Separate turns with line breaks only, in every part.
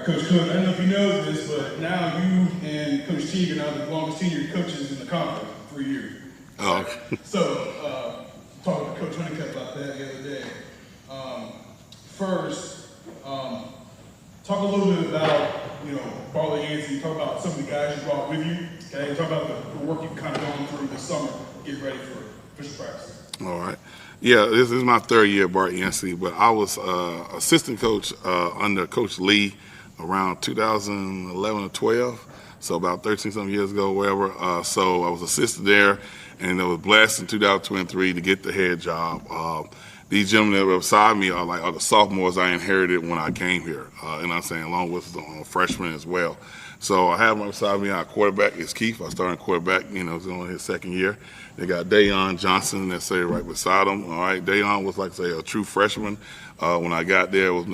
Coach Cook, I don't know if you know this, but now you and Coach Teague are now the longest tenured coaches in the conference for 3 years.
Oh, okay.
So, talking to Coach Honeycutt about that the other day. First, talk a little bit about, Bartlett Yancey. Talk about some of the guys you brought with you. Okay, talk about the work you've kind of gone through this summer, get ready for official practice.
All right. Yeah, this is my third year at Bartlett Yancey, but I was assistant coach under Coach Lee around 2011 or 12, so about 13-something years ago, wherever. So I was assistant there, and I was blessed in 2023 to get the head job. These gentlemen that were beside me are the sophomores I inherited when I came here, and I'm saying along with the freshmen as well. So I have beside me our quarterback is Keith. I started quarterback, he's on his second year. They got Dayon Johnson that's right beside him. All right, Dayon was a true freshman. When I got there, and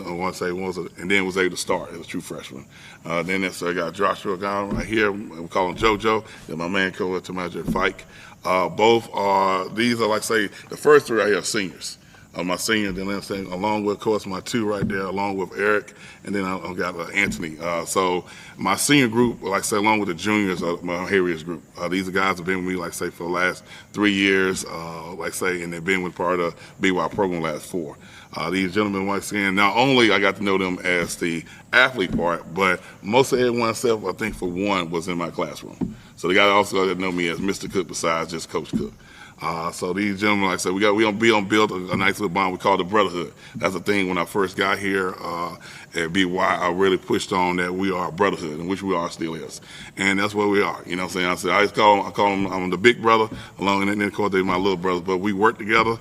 then was able to start as a true freshman. Then I got Joshua guy right here. We call him JoJo. Then my man coach to Major Fike. These are the first three right here are seniors. My senior, then along with, of course, my two right there, along with Eric, and then I got Anthony. So my senior group, along with the juniors, my heaviest group. These are guys who have been with me, for the last 3 years, and they've been with part of the BY program the last 4. These gentlemen, not only I got to know them as the athlete part, but most of everyone except, I think, for one, was in my classroom. So they also got to know me as Mr. Cook besides just Coach Cook. So these gentlemen, we gonna build a nice little bond we call the brotherhood. That's the thing when I first got here at BY, I really pushed on that we are a brotherhood, and which we are still is. And that's what we are. You know what I'm saying? I call them, I'm the big brother, along, and then of course they're my little brothers, but we work together.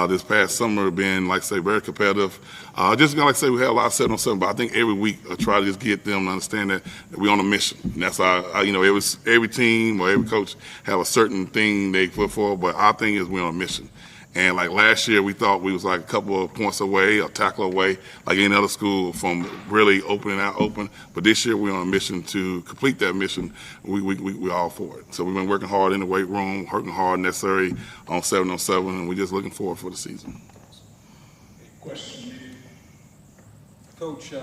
This past summer been, very competitive. Just we had a lot of 7-on-7, but I think every week I try to just get them to understand that we're on a mission. And that's every team or every coach have a certain thing they put for, but our thing is we're on a mission. And last year, we thought we was a couple of points away, a tackle away, like any other school, from really opening out open. But this year, we're on a mission to complete that mission. We all for it. So we've been working hard in the weight room, working hard necessary on 7-on-7, and we're just looking forward for the season.
Question?
Coach,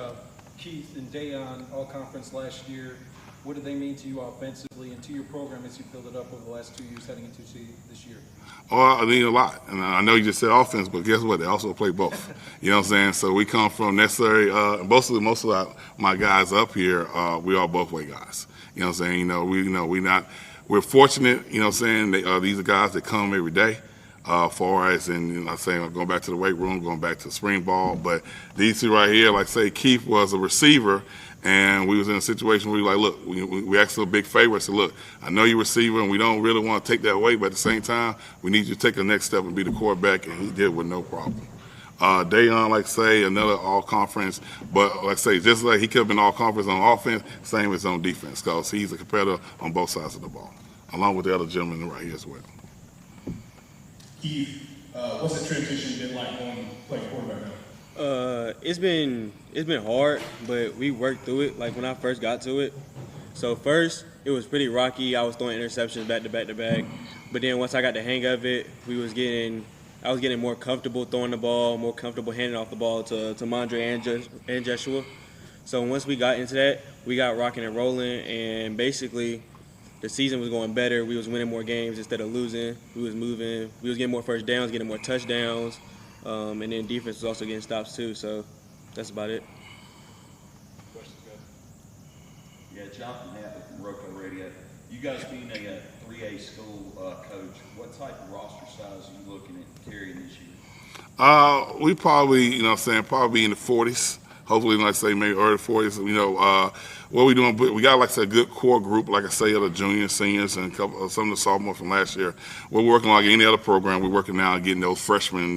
Keith and Dayon, all conference last year. What do they mean to you offensively and to your program as you build it up over the last 2 years heading into this year?
Oh, I mean a lot. And I know you just said offense, but guess what? They also play both. You know what I'm saying? So we come from necessary, most of my guys up here, we are both way guys. You know what I'm saying? We're fortunate, you know what I'm saying? These are guys that come every day. Far as I'm saying, going back to the weight room, going back to spring ball. But these two right here, Keith was a receiver, and we was in a situation where we asked a big favor. I said, look, I know you're a receiver, and we don't really want to take that away, but at the same time, we need you to take the next step and be the quarterback, and he did with no problem. Dayon, another all-conference, but just like he could have been all-conference on offense, same as on defense, because he's a competitor on both sides of the ball, along with the other gentlemen right here as well.
Keith, what's the transition been like going to play quarterback now?
It's been hard, but we worked through it. When I first got to it, so first it was pretty rocky. I was throwing interceptions back to back, but then once I got the hang of it, I was getting more comfortable throwing the ball, more comfortable handing off the ball to Mondre and Joshua. So once we got into that, we got rocking and rolling, and basically the season was going better. We was winning more games instead of losing. We was moving. We was getting more first downs, getting more touchdowns. And then defense was also getting stops too. So that's about it.
Questions, guys?
Yeah, Jonathan Happy from RoCo Radio. You guys being a 3A school coach, what type of roster size are you looking at carrying this year?
We probably, probably in the 40s. Hopefully, maybe early 40s. What we doing? We got a good core group, of the juniors, seniors, and some of the sophomores from last year. We're working like any other program. We're working now on getting those freshmen,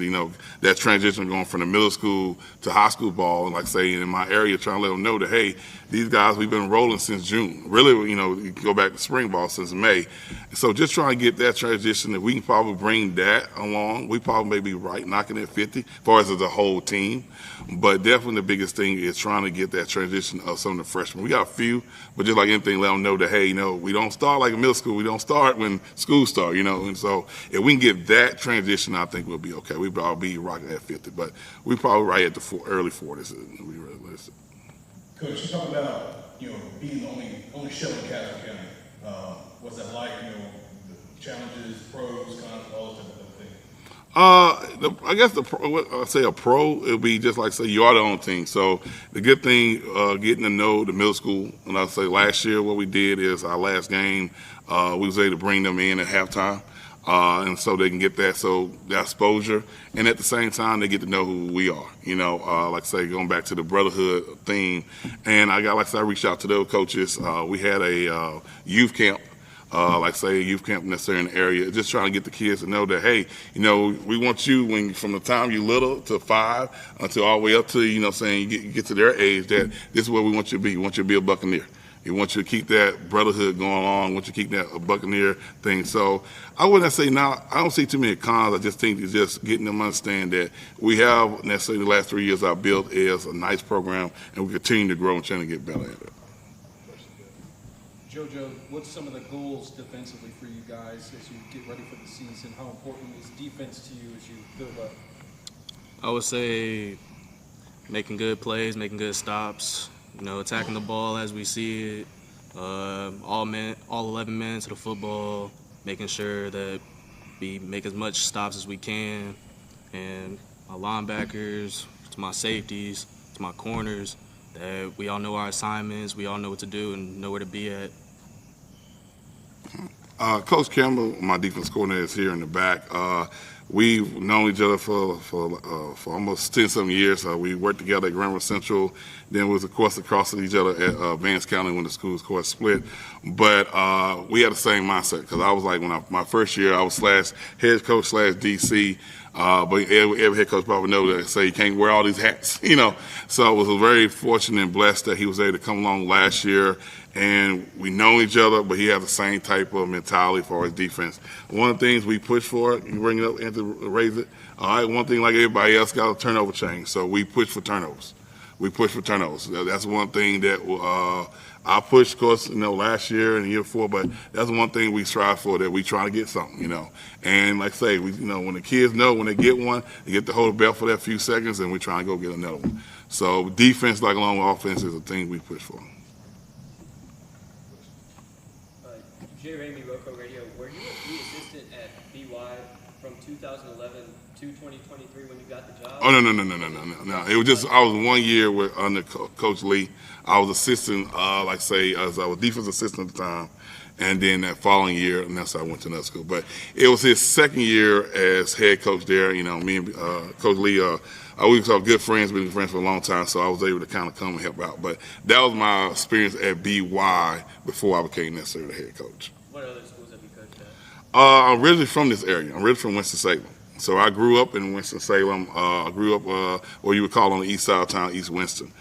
that transition going from the middle school to high school ball, and in my area, trying to let them know that hey, these guys we've been rolling since June. Really, you go back to spring ball since May. So just trying to get that transition. If we can probably bring that along, we probably may be right knocking at 50 as far as the whole team. But definitely the biggest thing is trying to get that transition of some of the freshmen. We got a few, but just like anything, let them know that, hey, we don't start like in middle school. We don't start when school starts, And so if we can get that transition, I think we'll be okay. We'll probably be rocking at 50, but we probably right at the early 40s. We realistic.
Coach, you talk about, being the only show in Carver County. What's that like, the challenges, pros, cons, all those type of things?
I guess what I say a pro, it'll be just like say you are the own team. So the good thing, getting to know the middle school, and I say last year what we did is our last game, we was able to bring them in at halftime. And so they can get that exposure, and at the same time they get to know who we are. Like I say, going back to the brotherhood theme, and I reached out to those coaches. We had a youth camp, youth camp necessarily in the area, just trying to get the kids to know that, hey, we want you from the time you're little to 5 until all the way up to, you get to their age, that this is where we want you to be. We want you to be a Buccaneer. We want you to keep that brotherhood going on. We want you to keep that Buccaneer thing. So I wouldn't say now, I don't see too many cons. I just think it's just getting them to understand that we have necessarily the last 3 years I've built is a nice program, and we continue to grow and trying to get better at it.
JoJo, what's some of the goals defensively for you guys as you get ready for the season? How important is defense to you as you build up?
I would say making good plays, making good stops, attacking the ball as we see it, all 11 minutes of the football, making sure that we make as much stops as we can, and my linebackers, to my safeties, to my corners, that we all know our assignments, we all know what to do and know where to be at.
Coach Campbell, my defense coordinator, is here in the back. We've known each other for almost 10-something years. We worked together at Greenville Central. Then we was, of course, across each other at Vance County when the schools, of course, split. But we had the same mindset, because I was like, my first year, I was /head coach /DC. But every head coach probably knows that, say you can't wear all these hats, So I was very fortunate and blessed that he was able to come along last year, and we know each other, but he has the same type of mentality for his defense. One of the things we push for, you bring it up and to raise it, all right, one thing like everybody else got a turnover chain, so we push for turnovers. That's one thing that I pushed, of course, last year and the year before, but that's one thing we strive for, that we try to get something, And like I say, when the kids know when they get one, they get to hold the belt for that few seconds, and we try to go get another one. So defense, like along with offense, is a thing we push for.
Jay Ramey, RoCo Radio, were you a lead assistant at BY from 2011 to 2023 when you got the job?
Oh, no. It was just, I was 1 year under Coach Lee. I was assistant, as I was defense assistant at the time. And then that following year, and that's how I went to another school. But it was his second year as head coach there. Me and Coach Lee, we were good friends, been friends for a long time, so I was able to kind of come and help out. But that was my experience at BY before I became necessarily the head coach.
What other schools have you coached at?
I'm originally from this area. I'm originally from Winston-Salem. So I grew up in Winston-Salem. I grew up what you would call on the east side of town, East Winston.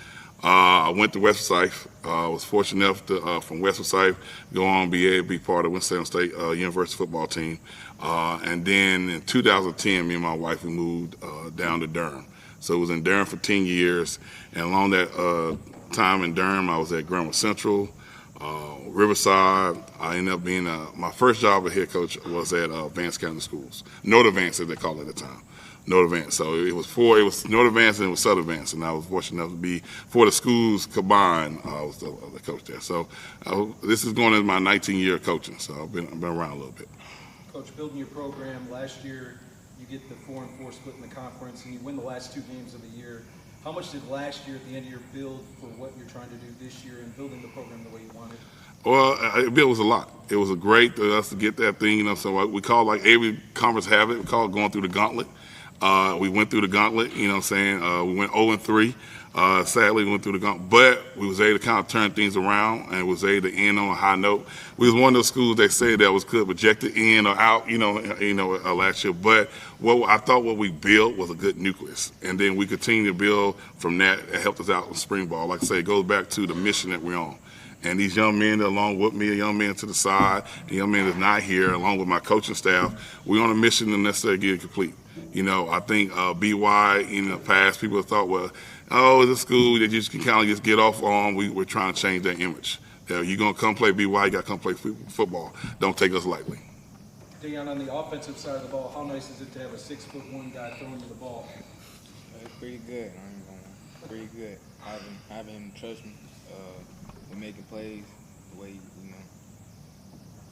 I went to West Forsyth. I was fortunate enough to, from West Forsyth, go on and be part of Winston-Salem State University football team. And then in 2010, me and my wife, we moved down to Durham. So it was in Durham for 10 years. And along that time in Durham, I was at Greenville Central, Riverside. I ended up being, my first job as head coach was at Vance County Schools. Northern Vance, as they called it at the time. Northern Vance. So it was Northern Vance and it was Southern Vance, and I was fortunate enough to be, for the schools combined, I was the coach there. So this is going into my 19th year of coaching, so I've been around a little bit.
Coach, building your program, last year you get the 4-4 split in the conference, and you win the last 2 games of the year. How much did last year at the end of your build for what you're trying to do this year and building the program the way you wanted?
Well, it was a lot. It was a great for us to get that thing, so we call, like every conference have it, we call it going through the gauntlet. We went through the gauntlet, we went 0-3. Sadly, we went through the gauntlet, but we was able to kind of turn things around and was able to end on a high note. We was one of those schools that said that was could projected in or out, last year. But what we built was a good nucleus, and then we continue to build from that. It helped us out in spring ball. Like I say, it goes back to the mission that we're on. And these young men that along with me, a young man to the side, the young man that's not here, along with my coaching staff, we're on a mission to necessarily get it complete. I think BY in the past, people have thought, well, it's a school that you just can kind of just get off on. We're trying to change that image. You're going to come play BY, you got to come play football. Don't take us lightly.
Deion, on the offensive side of the ball, how nice is it to have a 6'1" guy throwing you the ball?
It's pretty good. Pretty good. Having him trust me. we're making plays the way,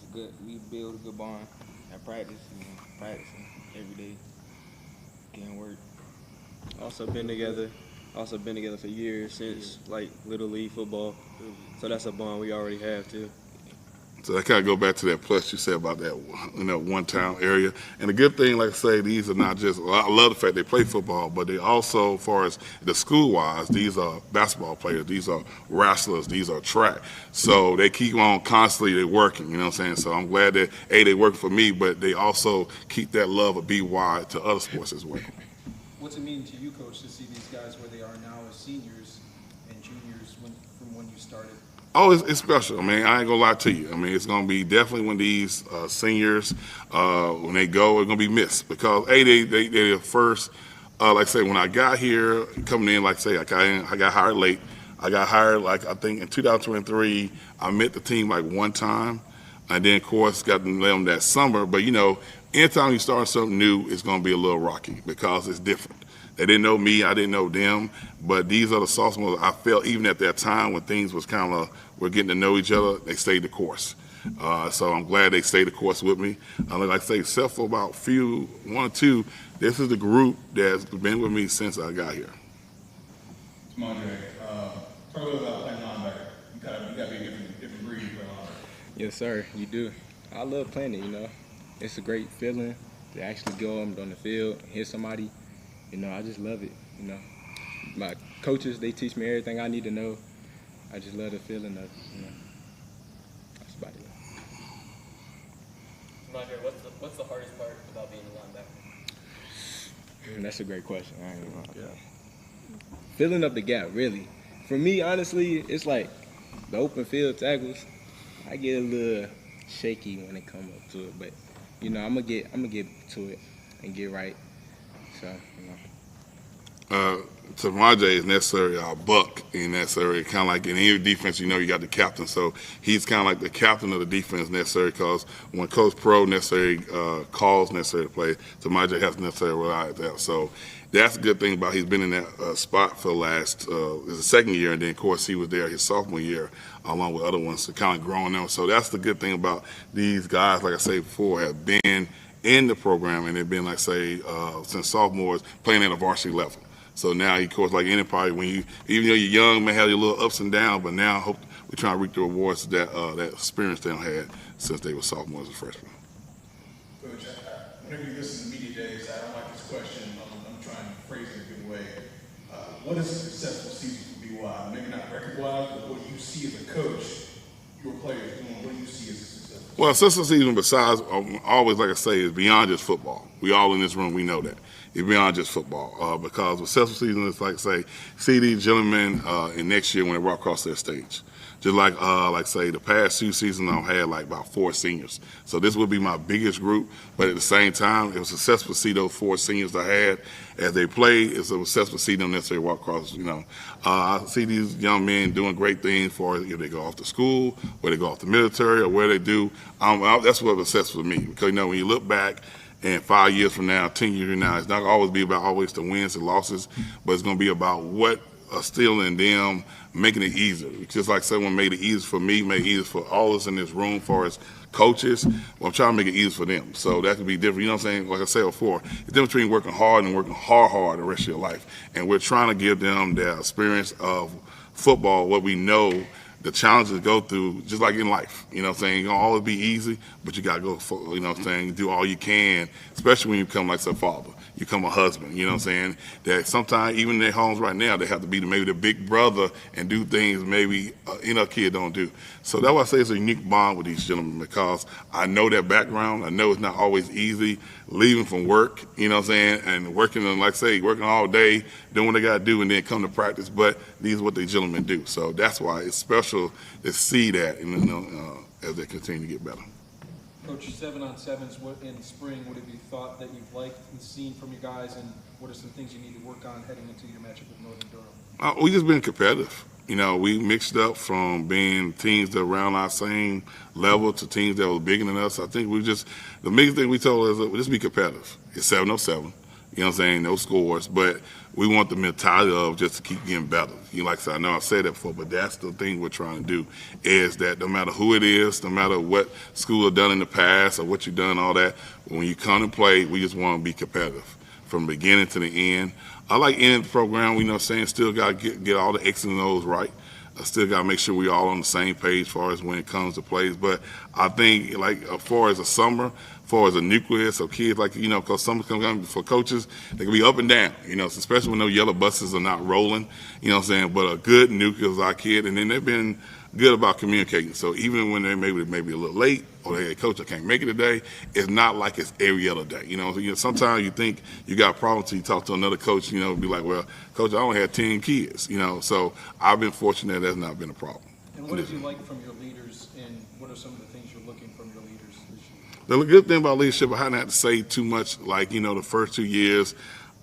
it's good. We build a good bond at practice, practicing every day, getting work.
Also been together for years since like Little League football. So that's a bond we already have too.
So that kind of go back to that plus you said about that, one town area. And the good thing, like I say, these are not just, I love the fact they play football, but they also, as far as the school-wise, these are basketball players, these are wrestlers, these are track. So they keep on constantly, they're working, you know what I'm saying? So I'm glad that, they work for me, but they also keep that love of BY to other sports as well.
What's it mean to you, Coach, to see these guys where they are now as seniors and juniors from when you started?
Oh, it's special. I mean, I ain't gonna lie to you. I mean, it's gonna be definitely when these seniors, when they go, it's gonna be missed because they're the first. Like I say, when I got here, coming in, like I say, I got hired late. I got hired I think in 2023. I met the team one time, and then of course got them that summer. But anytime you start something new, it's gonna be a little rocky because it's different. They didn't know me, I didn't know them, but these are the sophomores. I felt even at that time when things was we're getting to know each other, they stayed the course. So I'm glad they stayed the course with me. Like I say, except for about one or two, this is the group that's been with me since I got here.
Monday, talk a little about playing linebacker. You gotta be a different breed for linebacker.
Yes, sir, you do. I love playing it, It's a great feeling to actually go on the field, hit somebody. I just love it, My coaches, they teach me everything I need to know. I just love the feeling of, that's about it.
Andre, what's the hardest part about being a linebacker?
That's a great question. I ain't gonna lie. Filling up the gap, really. For me, honestly, it's like the open field tackles. I get a little shaky when it comes up to it, but I'm gonna get to it and get right. So,
To Monday is necessary a buck in that area, kind of like in any defense, you got the captain. So he's kind of like the captain of the defense necessary because when Coach Pro necessary calls necessary to play, Monday has necessary to rely on that. So that's a good thing about he's been in that spot for the last his second year, and then of course he was there his sophomore year along with other ones, so kind of growing them. So that's the good thing about these guys, like I said before, have been in the program and they've been since sophomores playing at a varsity level. So now, of course, like any party, even though you're young, may have your little ups and downs, but now I hope we're trying to reap the rewards of that experience they had since they were sophomores and freshmen.
Coach, whenever you listen to media days, I don't like this question. I'm trying to phrase it a good way. What is a successful season for BY? Maybe not record-wise, but what do you see as a coach, your players doing? What do you see as a successful season?
Well, successful season, besides, always, like I say, is beyond just football. We all in this room, we know that. It's beyond just football because successful season is see these gentlemen in next year when they walk across their stage. Just say the past 2 seasons I've had about 4 seniors. So this would be my biggest group, but at the same time, it was successful to see those 4 seniors I had as they played. It's a successful to see them necessarily walk across. I see these young men doing great things for if they go off to school, where they go off the military, or where they do. That's what's successful to me because when you look back. And 5 years from now, 10 years from now, it's not going to always be about always the wins and losses, but it's going to be about what are still in them, making it easier. Just like someone made it easier for me, made it easier for all of us in this room, as far as coaches. Well, I'm trying to make it easier for them. So that could be different. You know what I'm saying? Like I said before, it's different between working hard and working hard the rest of your life. And we're trying to give them the experience of football, what we know the challenges go through, just like in life. You know what I'm saying? It's going to always be easy, but you got to go, you know what I'm saying, do all you can, especially when you become like a father. You become a husband, you know what I'm saying? That sometimes, even in their homes right now, they have to be maybe the big brother and do things maybe a kid don't do. So that's why I say it's a unique bond with these gentlemen because I know their background. I know it's not always easy leaving from work, you know what I'm saying, and working, like I say, working all day, doing what they got to do, and then come to practice. But these are what these gentlemen do. So that's why it's special to see that, as they continue to get better.
Coach, 7-on-7s, what in spring would it be thought that you've liked and seen from your guys, and what are some things you need to work on heading into your matchup with Northern Durham?
We just been competitive. We mixed up from being teams that are around our same level to teams that were bigger than us. I think the biggest thing we told us is just be competitive. It's 7-on-7. You know what I'm saying? No scores, but we want the mentality of just to keep getting better. You know, like I said, I know I've said that before, but that's the thing we're trying to do, is that no matter who it is, no matter what school have done in the past or what you've done, all that, when you come and play, we just want to be competitive from the beginning to the end. I like ending the program, you know what I'm saying, still got to get all the X's and O's right. I still got to make sure we're all on the same page as far as when it comes to plays. But I think, like, as far as a summer, as far as a nucleus of kids, like, you know, because summer comes down for coaches, they can be up and down, you know, especially when those yellow buses are not rolling, you know what I'm saying. But a good nucleus of our kid, and then they've been good about communicating. So even when they're maybe a little late, or hey, coach, I can't make it today, it's not like it's every other day. You know, sometimes you think you got problems until you talk to another coach, you know, be like, well, coach, I only had 10 kids, you know. So I've been fortunate that that's not been a problem.
And what did you like from your leaders, and what are some of the things you're looking from your leaders this year?
The good thing about leadership, I hadn't had to say too much, like, you know, the first 2 years,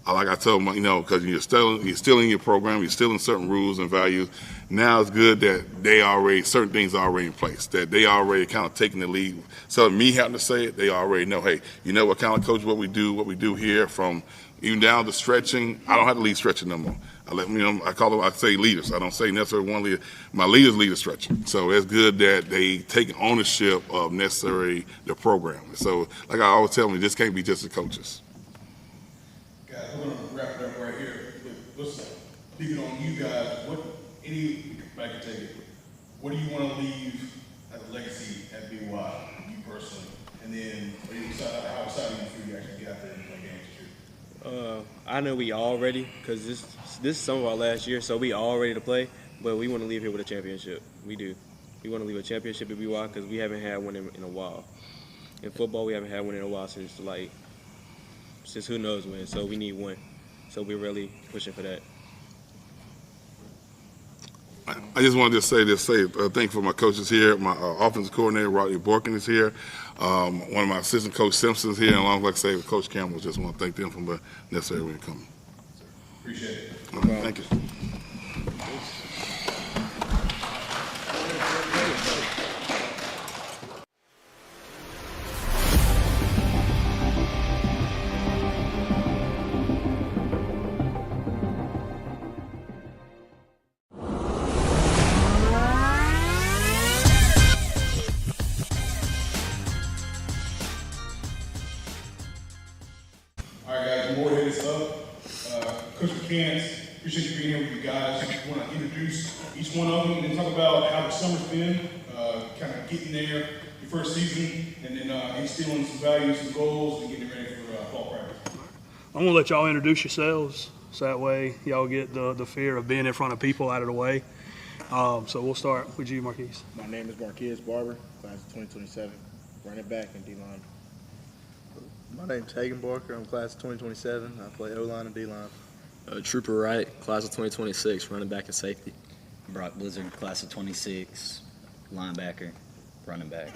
like I told them, you know, because you're still in your program, you're still in certain rules and values. Now it's good that certain things are already in place, that they already kind of taking the lead. So me having to say it, they already know, hey, you know what kind of coach, what we do here, from even down to stretching. I don't have to lead stretching no more. I say leaders. I don't say necessarily one leader. My leaders lead the stretching. So it's good that they take ownership of necessary the program. So like I always tell them, this can't be just the coaches.
Guys, we're going to wrap it up right here. Listen, speaking on you guys, I can take it. What do you want to leave as a legacy at BY, you personally? And then, how excited are you for you actually get out there and play games this year?
I know we all ready, because this is some of our last year, so we all ready to play. But we want to leave here with a championship. We do. We want to leave a championship at BY because we haven't had one in a while. In football, we haven't had one in a while since who knows when. So we need one. So we're really pushing for that.
I just wanted to say thank you for my coaches here. My offensive coordinator, Rodney Borkin, is here. One of my assistant coach, Simpson's here. And along with, like I say, Coach Campbell, just want to thank them for the necessary way to come.
Appreciate it.
Thank you.
All right, guys, Morehead is up. Coach McCants, appreciate you being here with you guys. I want to introduce each one of them and talk about how the summer's been, kind of getting there, your first season, and then instilling some values, some goals, and getting ready for fall practice.
I'm going to let y'all introduce yourselves, so that way y'all get the fear of being in front of people out of the way. So we'll start with you, Marquise.
My name is Marquise Barber, class of 2027, running back and D-line.
My name's Hagan Barker. I'm class of 2027. I play O-line and D-line.
Trooper Wright, class of 2026, running back and safety.
Brock Blizzard, class of 26, linebacker, running back.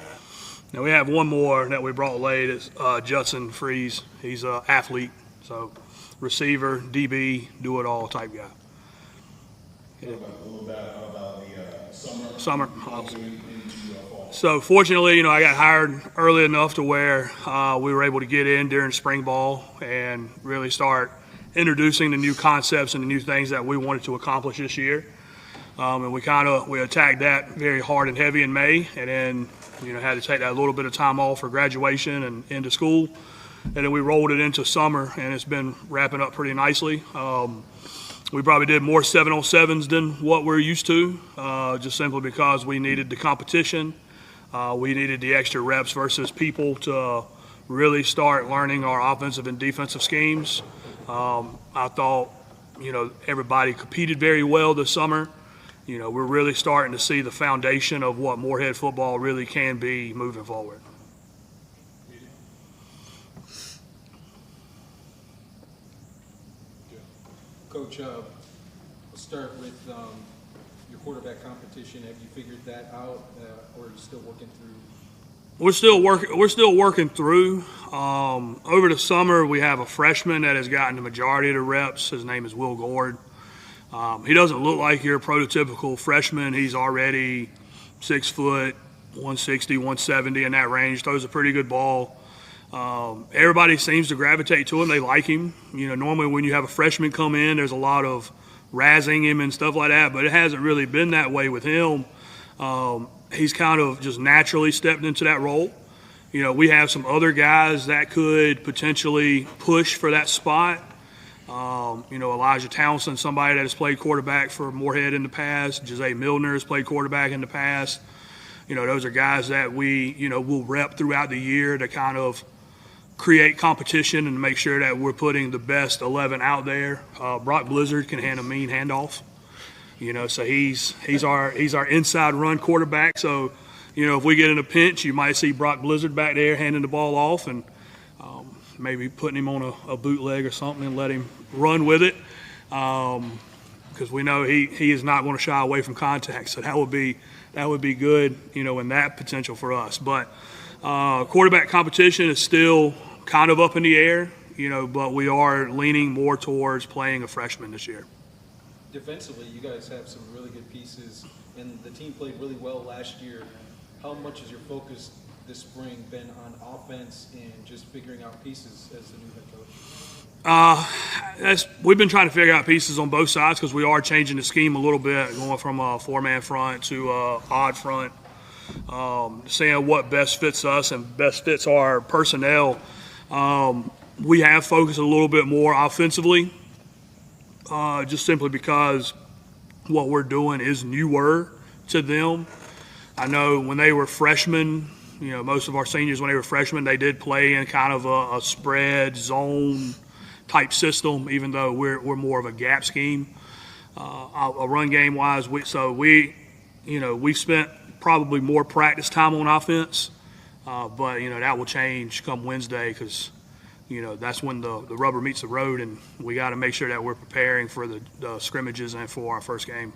Now we have one more that we brought late. It's Judson Freeze. He's an athlete, so receiver, DB, do-it-all type guy.
A little bit about the
Summer. So fortunately, I got hired early enough to where we were able to get in during spring ball and really start introducing the new concepts and the new things that we wanted to accomplish this year. And we attacked that very hard and heavy in May, and then had to take that little bit of time off for graduation and into school, and then we rolled it into summer, and it's been wrapping up pretty nicely. We probably did more 7-on-7s than what we're used to, just simply because we needed the competition. We needed the extra reps versus people to really start learning our offensive and defensive schemes. I thought, everybody competed very well this summer. We're really starting to see the foundation of what Morehead football really can be moving forward.
Coach, let's start with your quarterback competition. Have you figured that out, or are you still working through?
We're still working through. Over the summer, we have a freshman that has gotten the majority of the reps. His name is Will Gord. He doesn't look like your prototypical freshman. He's already 6 foot, 160, 170 in that range. Throws a pretty good ball. Everybody seems to gravitate to him. They like him. Normally when you have a freshman come in, there's a lot of razzing him and stuff like that, but it hasn't really been that way with him. He's kind of just naturally stepped into that role. We have some other guys that could potentially push for that spot. Elijah Townsend, somebody that has played quarterback for Morehead in the past. Jose Milner has played quarterback in the past. Those are guys that we, will rep throughout the year to kind of create competition and make sure that we're putting the best 11 out there. Brock Blizzard can hand a mean handoff. So he's our inside run quarterback. So, if we get in a pinch, you might see Brock Blizzard back there handing the ball off and maybe putting him on a bootleg or something and let him run with it. Because we know he is not going to shy away from contact. So that would be good, in that potential for us. But quarterback competition is still kind of up in the air, but we are leaning more towards playing a freshman this year.
Defensively, you guys have some really good pieces, and the team played really well last year. How much has your focus this spring been on offense and just figuring out pieces as the new head coach?
We've been trying to figure out pieces on both sides because we are changing the scheme a little bit, going from a four-man front to a odd front, seeing what best fits us and best fits our personnel. We have focused a little bit more offensively, just simply because what we're doing is newer to them. I know when they were freshmen, most of our seniors, when they were freshmen, they did play in kind of a spread zone type system, even though we're more of a gap scheme. A run game wise, we've spent probably more practice time on offense, but that will change come Wednesday because that's when the rubber meets the road, and we got to make sure that we're preparing for the scrimmages and for our first game.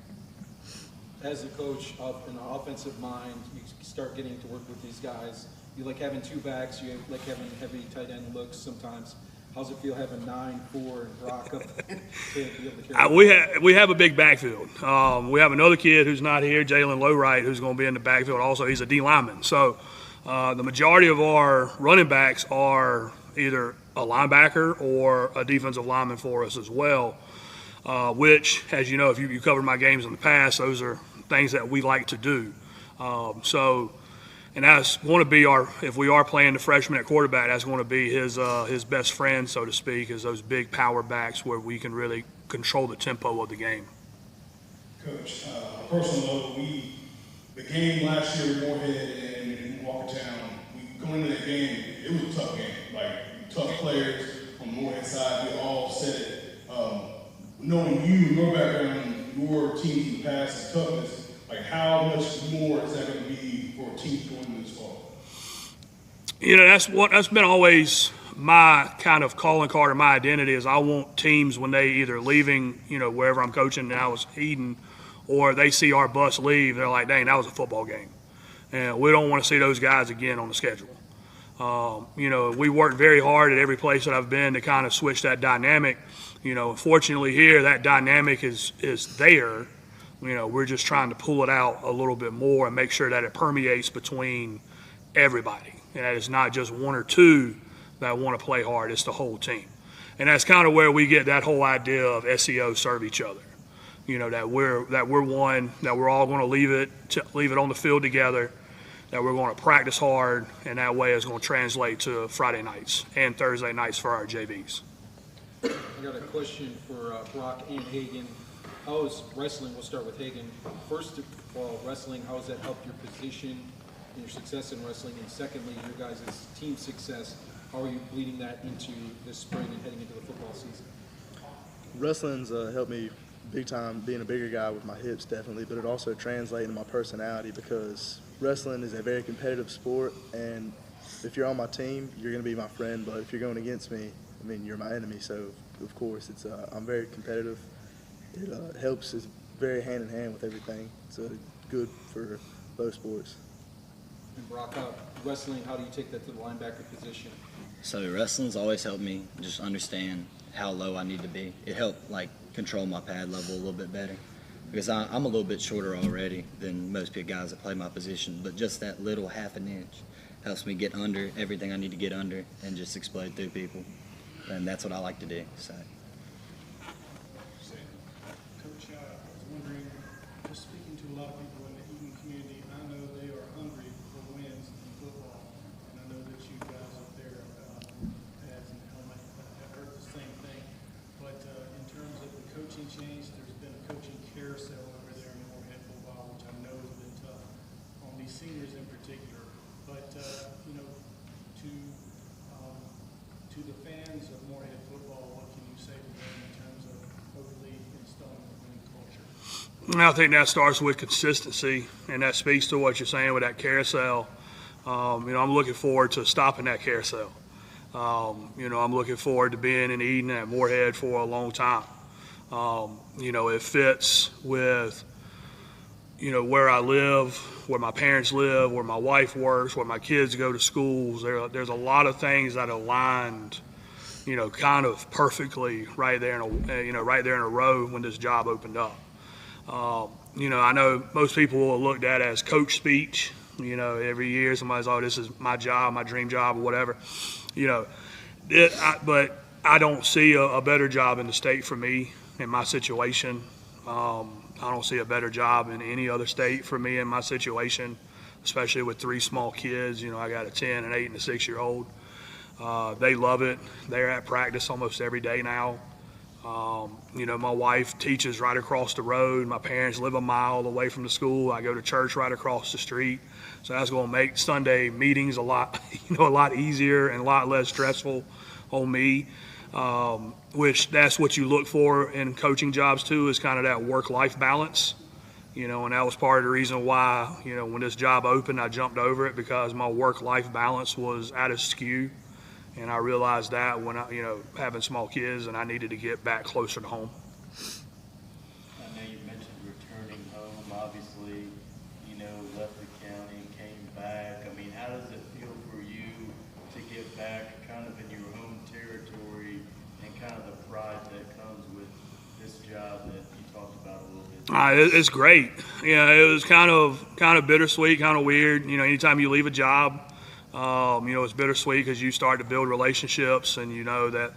As a coach in an offensive mind, you start getting to work with these guys. You like having two backs. You like having heavy tight end looks sometimes. How's it feel having 9-4 and Brock up to be able to carry?
We have a big backfield. We have another kid who's not here, Jalen Lowright, who's going to be in the backfield. Also, he's a D lineman. So the majority of our running backs are either a linebacker or a defensive lineman for us as well. Which, as you know, if you covered my games in the past, those are things that we like to do. And that's going to be if we are playing the freshman at quarterback, that's going to be his best friend, so to speak, is those big power backs where we can really control the tempo of the game.
Coach, personal note, the game last year with Morehead and in Walkertown, going into that game, it was a tough game. Like, tough players on the Morehead side, we all said it. Knowing you, your background, your teams in the past, and toughness, like how much more is that going to be for a team going into this fall?
That's been always my kind of calling card or my identity is I want teams when they either leaving, wherever I'm coaching now is Eden, or they see our bus leave, they're like, dang, that was a football game. And we don't want to see those guys again on the schedule. We worked very hard at every place that I've been to kind of switch that dynamic. Fortunately here, that dynamic is there. We're just trying to pull it out a little bit more and make sure that it permeates between everybody. And that it's not just one or two that want to play hard, it's the whole team. And that's kind of where we get that whole idea of SEO serve each other. That we're one, that we're all going to leave it on the field together, that we're going to practice hard, and that way it's going to translate to Friday nights and Thursday nights for our JVs.
I got a question for Brock and Hagan. How is wrestling? We'll start with Hagan. First of all, wrestling, how has that helped your position and your success in wrestling? And secondly, your guys' team success, how are you bleeding that into this spring and heading into the football season?
Wrestling's helped me big time, being a bigger guy with my hips definitely, but it also translates into my personality because wrestling is a very competitive sport, and if you're on my team, you're going to be my friend, but if you're going against me, you're my enemy. So, of course, I'm very competitive. It helps. It's very hand in hand with everything. So good for both sports.
And Brock, wrestling, how do you take that to the linebacker position?
So wrestling's always helped me just understand how low I need to be. It helped control my pad level a little bit better because I'm a little bit shorter already than most guys that play my position, but just that little half an inch helps me get under everything I need to get under and just explode through people. And that's what I like to do. So.
Coach, I was wondering, just speaking to a lot of people in the Eaton community, I know they are hungry for wins in football, and I know that you guys up there, pads and helmet, have heard the same thing. But in terms of the coaching change, there's been a coaching carousel over there in Morehead for a while, which I know has been tough on these seniors in particular. But you know, to the fans of Morehead football, what can you say to them in terms of hopefully installing a winning culture?
I think that starts with consistency, and that speaks to what you're saying with that carousel. You know, I'm looking forward to stopping that carousel. You know, I'm looking forward to being in Eden at Morehead for a long time. You know, it fits with, you know, where I live, where my parents live, where my wife works, where my kids go to schools. There's a lot of things that aligned, you know, kind of perfectly right there right there in a row when this job opened up. You know, I know most people will look at it as coach speech. You know, every year somebody's, oh, this is my job, my dream job, or whatever. You know, but I don't see a better job in the state for me in my situation. I don't see a better job in any other state for me in my situation, especially with 3 small kids. You know, I got a 10, an 8, and a 6-year-old. They love it. They're at practice almost every day now. You know, my wife teaches right across the road. My parents live a mile away from the school. I go to church right across the street. So that's going to make Sunday meetings a lot easier and a lot less stressful on me. Which that's what you look for in coaching jobs too, is kind of that work-life balance. You know, and that was part of the reason why, you know, when this job opened, I jumped over it, because my work-life balance was out of skew. And I realized that when I, you know, having small kids, and I needed to get back closer to home.
I know you mentioned returning home. Obviously, you know, left the county, came back. I mean, how does it feel for you to get back kind of in your home territory and kind of the pride that comes with this job that you talked about a little bit?
It's great. Yeah, it was kind of bittersweet, kind of weird. You know, anytime you leave a job, you know, it's bittersweet because you start to build relationships, and you know that,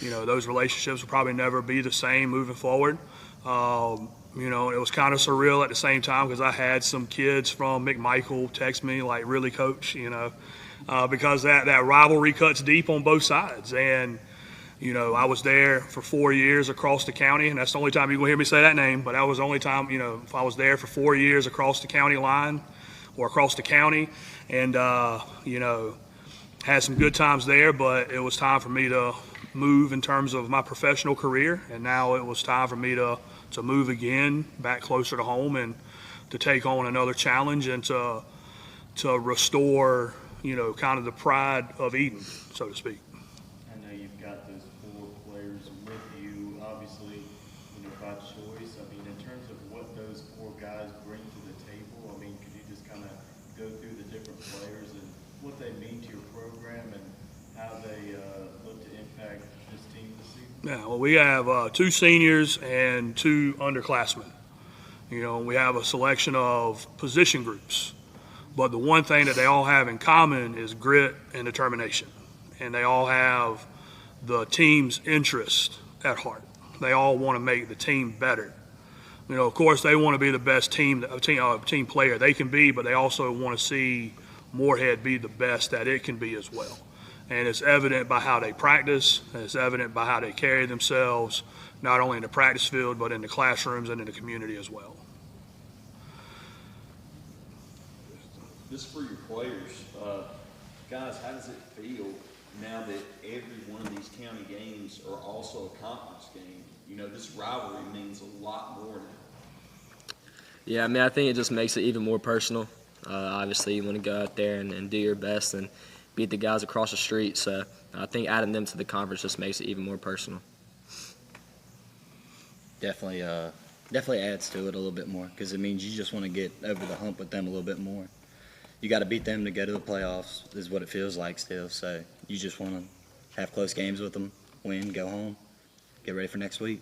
you know, those relationships will probably never be the same moving forward. You know, it was kind of surreal at the same time, because I had some kids from McMichael text me like, really, coach, you know, because that rivalry cuts deep on both sides. And, you know, I was there for 4 years across the county, and that's the only time you're going to hear me say that name, but that was the only time, you know, if I was there for 4 years across the county line or across the county. And, you know, had some good times there, but it was time for me to move in terms of my professional career. And now it was time for me to move again back closer to home and to take on another challenge and to restore, you know, kind of the pride of Eden, so to speak.
I know you've got those 4 players with you, obviously, you know, by choice. I mean, in terms of what those 4 guys bring to the table, I mean, could you just kind of go through the different players and what they mean to your program and how they look to impact this team this season?
Yeah, well, we have 2 seniors and 2 underclassmen. You know, we have a selection of position groups. But the one thing that they all have in common is grit and determination. And they all have the team's interest at heart. They all want to make the team better. You know, of course, they want to be the best team player they can be, but they also want to see Morehead be the best that it can be as well. And it's evident by how they practice, and it's evident by how they carry themselves, not only in the practice field, but in the classrooms and in the community as well.
This is for your players. Guys, how does it feel now that every one of these county games are also a conference game? You know, this rivalry means a lot more now.
Yeah, I mean, I think it just makes it even more personal. Obviously, you want to go out there and do your best and beat the guys across the street. So I think adding them to the conference just makes it even more personal.
Definitely adds to it a little bit more, because it means you just want to get over the hump with them a little bit more. You got to beat them to go to the playoffs is what it feels like still. So you just want to have close games with them, win, go home, get ready for next week.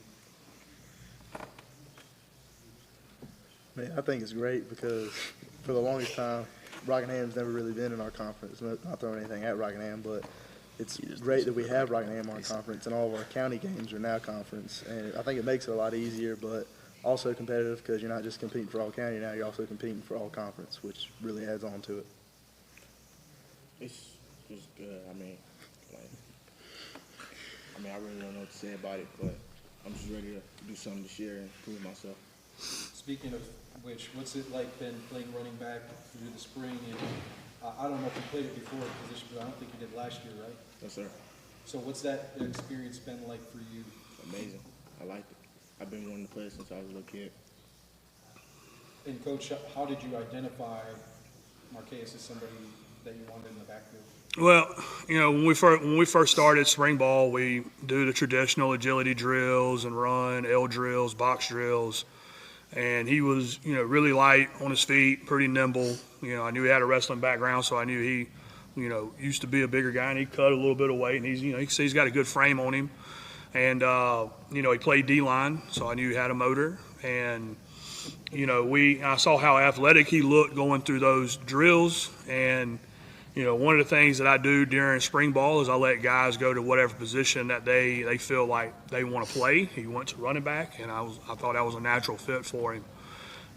Man, I think it's great because for the longest time, Rockingham's never really been in our conference. Not throwing anything at Rockingham, but it's great that we have Rockingham in our conference, and all of our county games are now conference. And I think it makes it a lot easier, but also competitive because you're not just competing for all county now, you're also competing for all conference, which really adds on to it.
It's good. I mean, I really don't know what to say about it, but I'm just ready to do something this year and prove myself.
Speaking of which, what's it like been playing running back through the spring? And I don't know if you played it before the position, but I don't think you did last year, right?
Yes, sir.
So what's that experience been like for you?
Amazing. I liked it. I've been wanting to play since I was a little kid.
And Coach, how did you identify Marquez as somebody that you wanted in the backfield?
Well, when we first started spring ball, we do the traditional agility drills and run, L drills, box drills. And he was, really light on his feet, pretty nimble. I knew he had a wrestling background, so I knew he, used to be a bigger guy, and he cut a little bit of weight. And he's, you can see he's got a good frame on him. And, he played D-line, so I knew he had a motor. And, I saw how athletic he looked going through those drills. And, one of the things that I do during spring ball is I let guys go to whatever position that they feel like they want to play. He went to running back, and I thought that was a natural fit for him.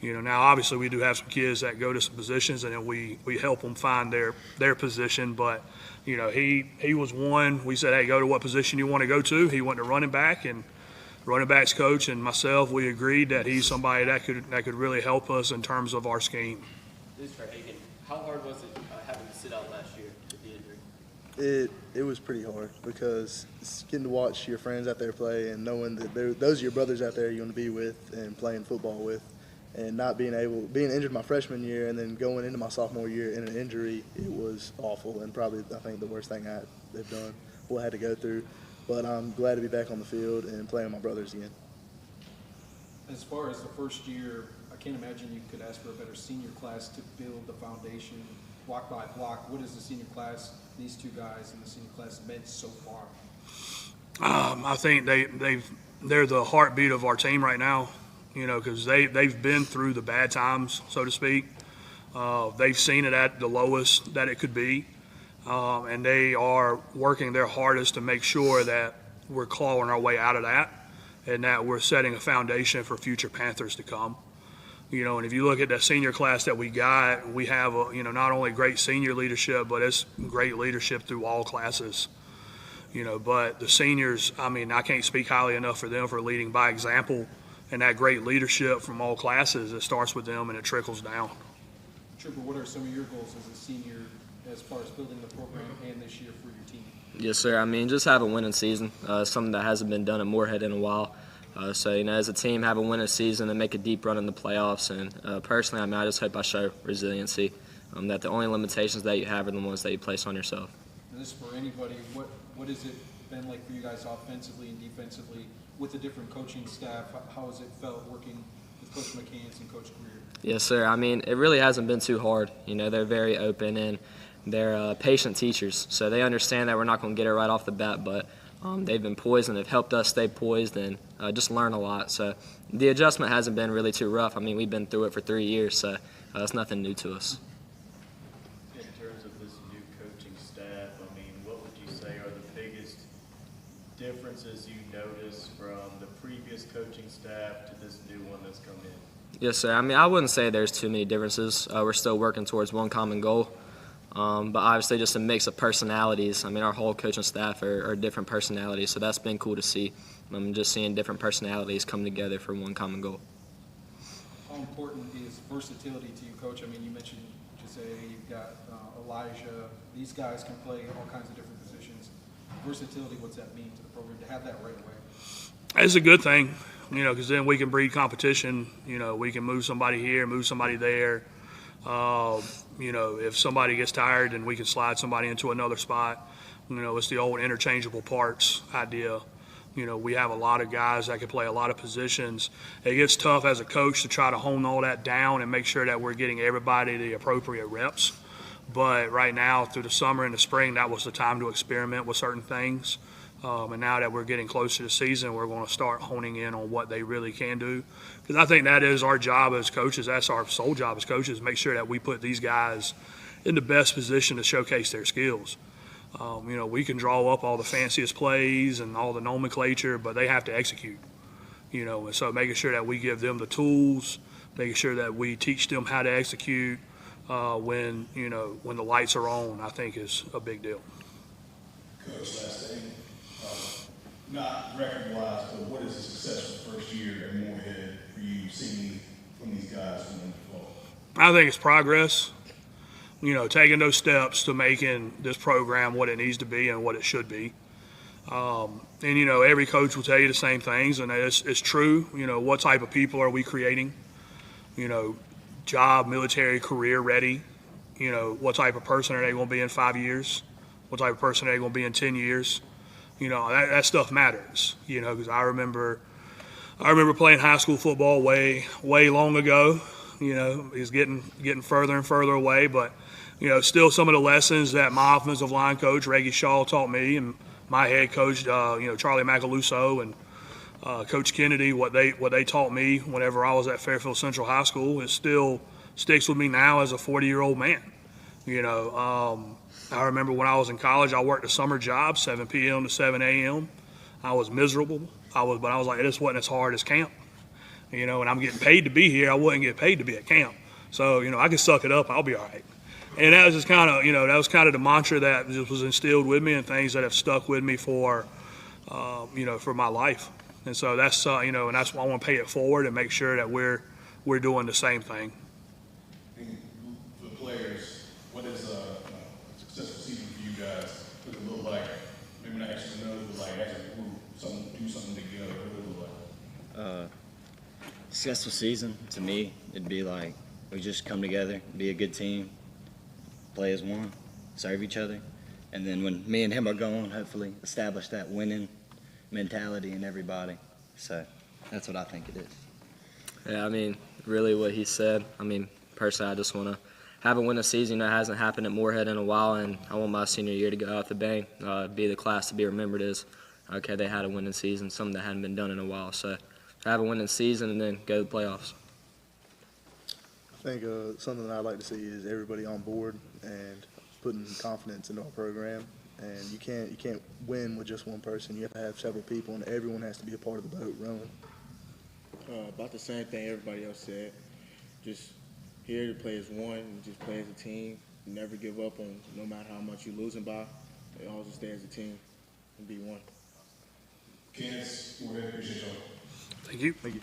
Now obviously we do have some kids that go to some positions, and then we help them find their position. But he was one. We said, hey, go to what position you want to go to. He went to running back, and running backs coach and myself, we agreed that he's somebody that could really help us in terms of our scheme.
This is for Hagan. How hard was it having to sit out last year with the injury?
It was pretty hard because it's getting to watch your friends out there play and knowing that those are your brothers out there you want to be with and playing football with, and not being injured my freshman year and then going into my sophomore year in an injury, it was awful and probably I think the worst thing they've done. We'll have to go through, but I'm glad to be back on the field and playing with my brothers again.
As far as the first year, I can't imagine you could ask for a better senior class to build the foundation block by block. What has the senior class, these two guys in the senior class, meant so far?
I think they're the heartbeat of our team right now, because they've been through the bad times, so to speak. They've seen it at the lowest that it could be, and they are working their hardest to make sure that we're clawing our way out of that and that we're setting a foundation for future Panthers to come. And if you look at that senior class that we got, we have, not only great senior leadership, but it's great leadership through all classes. But the seniors, I can't speak highly enough for them for leading by example, and that great leadership from all classes, it starts with them and it trickles down.
Trooper, what are some of your goals as a senior as far as building the program and this year for your team?
Yes, sir. Just have a winning season, something that hasn't been done at Morehead in a while. So, as a team, have a winning season and make a deep run in the playoffs. And personally, I just hope I show resiliency, that the only limitations that you have are the ones that you place on yourself.
And this is for anybody. What has it been like for you guys offensively and defensively with the different coaching staff? How has it felt working with Coach McCants and Coach Greer?
Yes, sir. It really hasn't been too hard. They're very open and they're patient teachers. So they understand that we're not going to get it right off the bat, but they've been poised and have helped us stay poised and just learn a lot. So the adjustment hasn't been really too rough. We've been through it for 3 years, so it's nothing new to us.
In terms of this new coaching staff, what would you say are the biggest differences you notice from the previous coaching staff to this new one that's come in?
Yes, sir. I wouldn't say there's too many differences. We're still working towards one common goal. But obviously just a mix of personalities. Our whole coaching staff are different personalities, so that's been cool to see. Just seeing different personalities come together for one common goal.
How important is versatility to you, Coach? You mentioned Jose, you've got Elijah. These guys can play all kinds of different positions. Versatility, what's that mean to the program to have that right away?
It's a good thing, because then we can breed competition. We can move somebody here, move somebody there. If somebody gets tired, then we can slide somebody into another spot. It's the old interchangeable parts idea. We have a lot of guys that can play a lot of positions. It gets tough as a coach to try to hone all that down and make sure that we're getting everybody the appropriate reps. But right now, through the summer and the spring, that was the time to experiment with certain things. And now that we're getting closer to the season, we're going to start honing in on what they really can do. Because I think that is our job as coaches. That's our sole job as coaches, make sure that we put these guys in the best position to showcase their skills. We can draw up all the fanciest plays and all the nomenclature, but they have to execute. And so making sure that we give them the tools, making sure that we teach them how to execute when the lights are on, I think is a big deal.
Coach, last thing, not record-wise, but what is a successful first year at Morehead for you seeing from these guys from the fall?
I think it's progress. Taking those steps to making this program what it needs to be and what it should be. Every coach will tell you the same things, and it's true. What type of people are we creating? Job, military, career ready. What type of person are they going to be in 5 years? What type of person are they going to be in 10 years? That stuff matters. Because I remember playing high school football way long ago. It's getting further and further away, but still some of the lessons that my offensive line coach Reggie Shaw taught me, and my head coach Charlie Macaluso and Coach Kennedy, what they taught me whenever I was at Fairfield Central High School, it still sticks with me now as a 40-year-old man. I remember when I was in college, I worked a summer job, 7 p.m. to 7 a.m. I was miserable. But I was like, this wasn't as hard as camp. And I'm getting paid to be here. I wouldn't get paid to be at camp. So, I can suck it up. I'll be all right. And that was just kind of, the mantra that just was instilled with me and things that have stuck with me for my life. And so that's, and that's why I want to pay it forward and make sure that we're doing the same thing.
And for the players, what is a successful season for you guys? What does it look like? Maybe not actually know, but like as a group, do something together. What does it look like?
Successful season, to me, it'd be like we just come together, be a good team, play as one, serve each other, and then when me and him are gone, hopefully establish that winning mentality in everybody. So that's what I think it is.
Yeah, really what he said. Personally, I just want to have a winning season. That hasn't happened at Morehead in a while, and I want my senior year to go out the bang, be the class to be remembered as, okay, they had a winning season, something that hadn't been done in a while. So have a winning season and then go to the playoffs.
I think something that I'd like to see is everybody on board and putting confidence into our program. And you can't win with just one person. You have to have several people, and everyone has to be a part of the boat rowing.
About the same thing everybody else said. Just here to play as one and just play as a team. Never give up on no matter how much you're losing by. They always stay as a team and be one.
Candace, we appreciate y'all.
Thank you.
Thank you.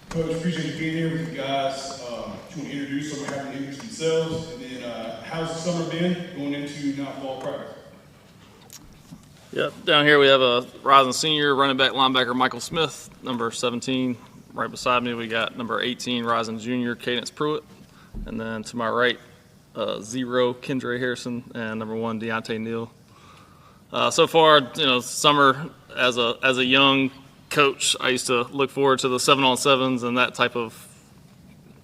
Coach, appreciate you being here with you guys. Just want to introduce them, have them introduce themselves, and then how's the summer been going into now fall practice?
Yep, down here we have a rising senior running back linebacker Michael Smith, number 17. Right beside me we got number 18 rising junior Cadence Pruitt, and then to my right 0 Kendra Harrison and number 1 Deontay Neal. So far, summer as a young coach, I used to look forward to the 7-on-7s and that type of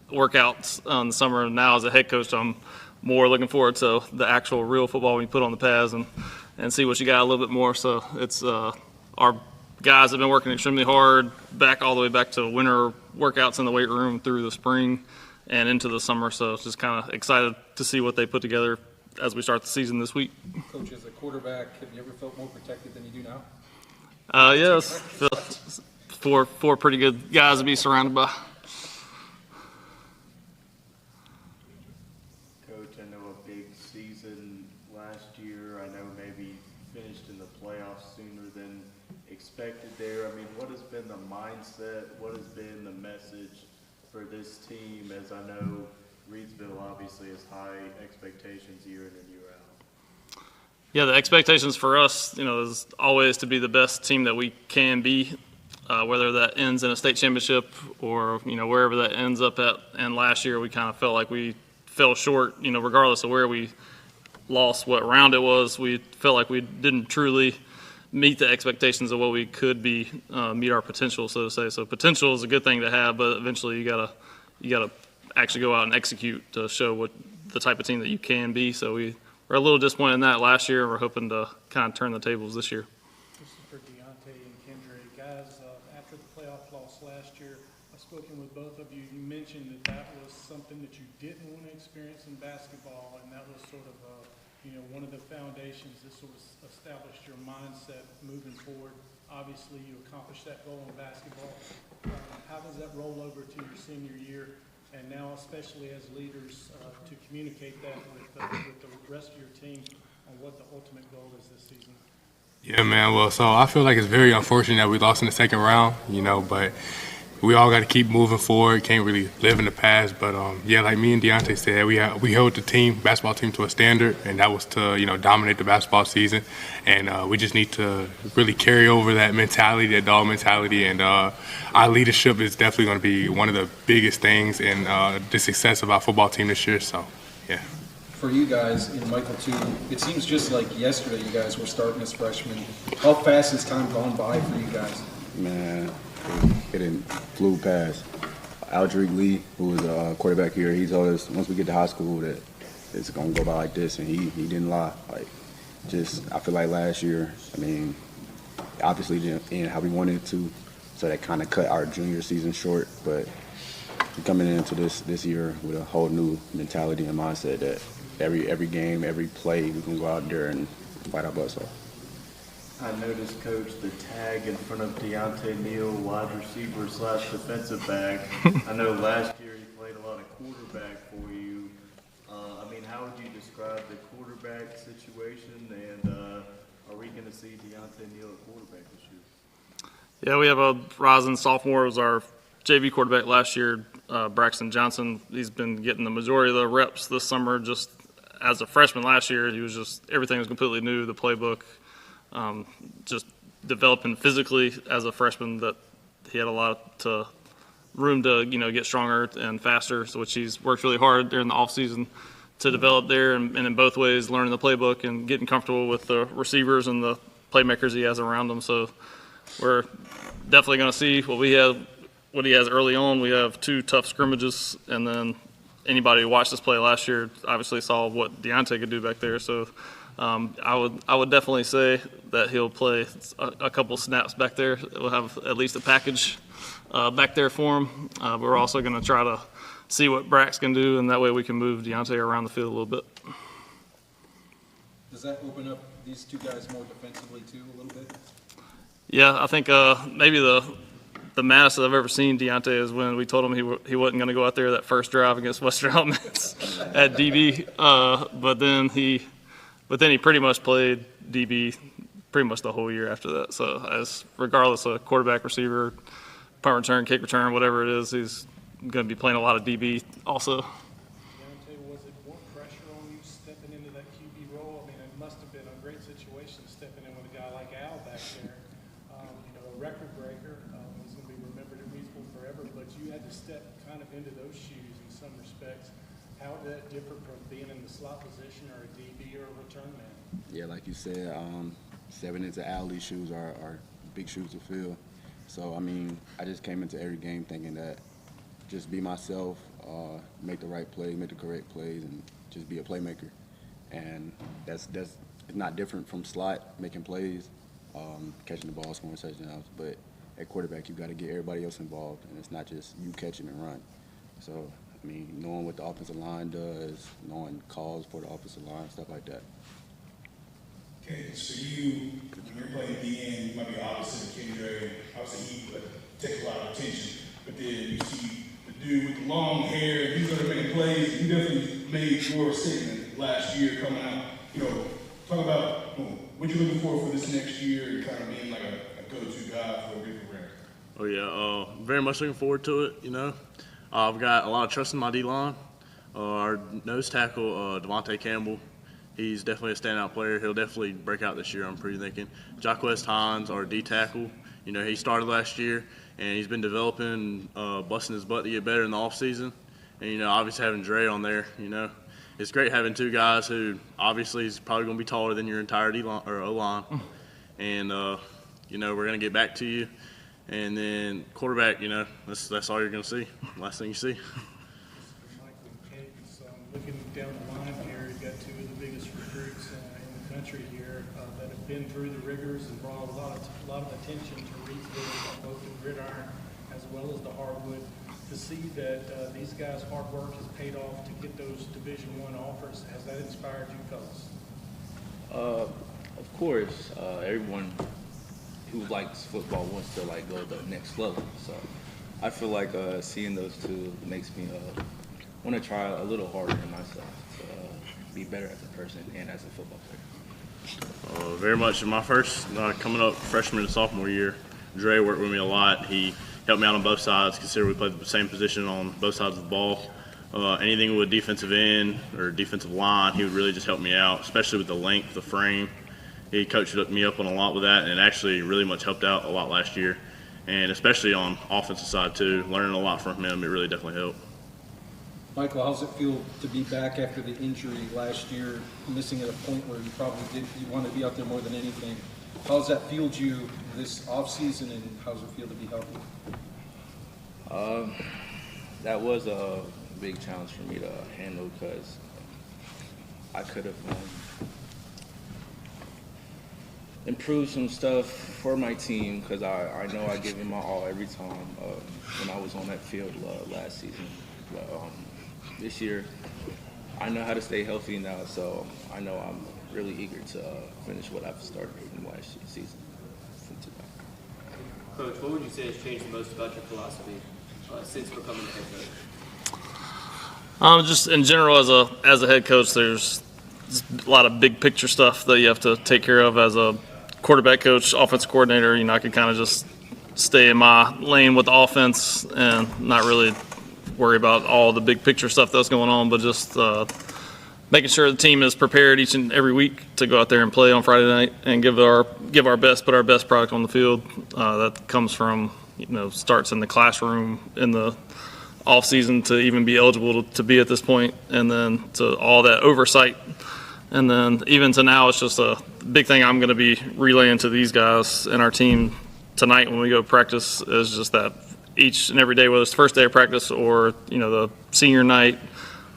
workouts in the summer. Now as a head coach, I'm more looking forward to the actual real football when you put on the pads and see what you got a little bit more. So it's our guys have been working extremely hard all the way back to winter workouts in the weight room through the spring and into the summer. So just kind of excited to see what they put together as we start the season this week.
Coach, as a quarterback, have you ever felt more protected than you do now?
Yes, four pretty good guys to be surrounded by.
Coach, I know a big season last year. I know maybe finished in the playoffs sooner than expected there. What has been the mindset? What has been the message for this team? As I know, Reidsville obviously has high expectations year in and year out.
Yeah, the expectations for us, is always to be the best team that we can be, whether that ends in a state championship or, wherever that ends up at. And last year we kind of felt like we fell short, regardless of where we lost, what round it was. We felt like we didn't truly meet the expectations of what we could be, meet our potential, so to say. So potential is a good thing to have, but eventually you gotta actually go out and execute to show what the type of team that you can be. So we're a little disappointed in that last year. We're hoping to kind of turn the tables this year.
This is for Deontay and Kendra. Guys, after the playoff loss last year, I've spoken with both of you. You mentioned that was something that you didn't want to experience in basketball, and that was sort of one of the foundations that sort of established your mindset moving forward. Obviously, you accomplished that goal in basketball. How does that roll over to your senior year, and now especially as leaders, to communicate that with the rest of your team on what the ultimate goal is this season?
Yeah, man. Well, so I feel like it's very unfortunate that we lost in the second round, but we all got to keep moving forward. Can't really live in the past. But, like me and Deontay said, we held the basketball team to a standard, and that was to, dominate the basketball season. And we just need to really carry over that mentality, that dog mentality. And our leadership is definitely going to be one of the biggest things in the success of our football team this year. So, yeah.
For you guys in Michael too, it seems just like yesterday you guys were starting as freshmen. How fast has time gone by for you guys?
Man, it didn't flew past. Aldrick Lee, who was a quarterback here, he told us once we get to high school that it's going to go by like this, and he didn't lie. I feel like last year, obviously didn't end how we wanted it to, so that kind of cut our junior season short, but we're coming into this year with a whole new mentality and mindset that every game, every play, we can go out there and fight our butts off.
I noticed, Coach, the tag in front of Deontay Neal, wide receiver / defensive back. I know last year he played a lot of quarterback for you. How would you describe the quarterback situation, and are we going to see Deontay Neal at quarterback this year?
Yeah, we have a rising sophomore, was our JV quarterback last year, Braxton Johnson. He's been getting the majority of the reps this summer. Just as a freshman last year, everything was completely new, the playbook. Just developing physically as a freshman, that he had a lot of room to get stronger and faster, which he's worked really hard during the offseason to develop there, and in both ways, learning the playbook and getting comfortable with the receivers and the playmakers he has around him. So we're definitely going to see what he has early on. We have 2 tough scrimmages, and then anybody who watched us play last year obviously saw what Deontay could do back there. So I would definitely say that he'll play a couple snaps back there. We'll have at least a package back there for him. We're also going to try to see what Brax can do, and that way we can move Deontay around the field a little bit.
Does that open up these 2 guys more defensively too a little bit?
Yeah, I think maybe the maddest I've ever seen Deontay is when we told him he wasn't going to go out there that first drive against Western Elements at DB, but then he pretty much played DB pretty much the whole year after that. So regardless of quarterback, receiver, punt return, kick return, whatever it is, he's going to be playing a lot of DB also.
Deontay, was it more pressure on you stepping into that QB role? It must have been a great situation stepping in with a guy like Al back there. A record breaker. He's going to be remembered at Reidsville forever, but you had to step kind of into those shoes in some respects. How did that differ from being in the slot position or a DB or a return man?
Yeah, like you said, stepping into Al's shoes are big shoes to fill. So, I just came into every game thinking that just be myself, make the right play, make the correct plays, and just be a playmaker. And that's it's not different from slot, making plays, catching the ball, scoring touchdowns. But at quarterback, you got to get everybody else involved, and it's not just you catch him and run. So, knowing what the offensive line does, knowing calls for the offensive line, stuff like that.
Okay, so when you're playing DN, you might be opposite of Kendra. Obviously, he takes a lot of attention. But then you see the dude with the long hair, he's going to make plays. He definitely made your statement last year coming out. Talk about what you're looking for this next year and kind of being like a go-to guy for a big program.
Oh, yeah. Very much looking forward to it, I've got a lot of trust in my D-line. Our nose tackle, Devontae Campbell, he's definitely a standout player. He'll definitely break out this year, I'm pretty thinking. Jaquez Hines, our D-tackle, he started last year, and he's been developing, busting his butt to get better in the offseason. And, obviously having Dre on there, it's great having 2 guys who obviously is probably going to be taller than your entire D-line or O-line. and you know, we're gonna get back to you. And then quarterback, you know, that's all you're gonna see. Last thing you see.
Looking down the line here, you've got two of the biggest recruits in the country here that have been through the rigors and brought a lot of attention to Reidsville, both the gridiron as well as the hardwood. To see that these guys' hard work has paid off to get those Division I offers, has that inspired you fellas?
Of course, everyone who likes football wants to like go to the next level. So I feel like seeing those two makes me want to try a little harder in myself to be better as a person and as a football player.
Very much in my first coming up freshman and sophomore year, Dre worked with me a lot. He helped me out on both sides, considering we played the same position on both sides of the ball. Anything with defensive end or defensive line, he would really just help me out, especially with the length, the frame. He coached me up on a lot with that, and it actually really much helped out a lot last year. And especially on offensive side too, learning a lot from him, it really definitely helped.
Michael, how does it feel to be back after the injury last year, missing at a point where you want to be out there more than anything? How has that fueled you this offseason, and how does it feel to be healthy?
That was a big challenge for me to handle because I could have improved some stuff for my team because I know I give it my all every time when I was on that field last season. But this year, I know how to stay healthy now, so I know I'm really eager to finish what I've started in last season.
Coach, what would you say has changed the most about your philosophy since becoming the head coach?
Just in general, as a head coach, there's a lot of big picture stuff that you have to take care of as a quarterback coach, offensive coordinator. You know, I can kind of just stay in my lane with the offense and not really worry about all the big picture stuff that's going on, but just making sure the team is prepared each and every week to go out there and play on Friday night and give our best, put our best product on the field. That comes from, you know, starts in the classroom in the off season to even be eligible to be at this point, and then to all that oversight, and then even to now, it's just a big thing I'm going to be relaying to these guys and our team tonight when we go practice is just that each and every day, whether it's the first day of practice or, you know, the senior night,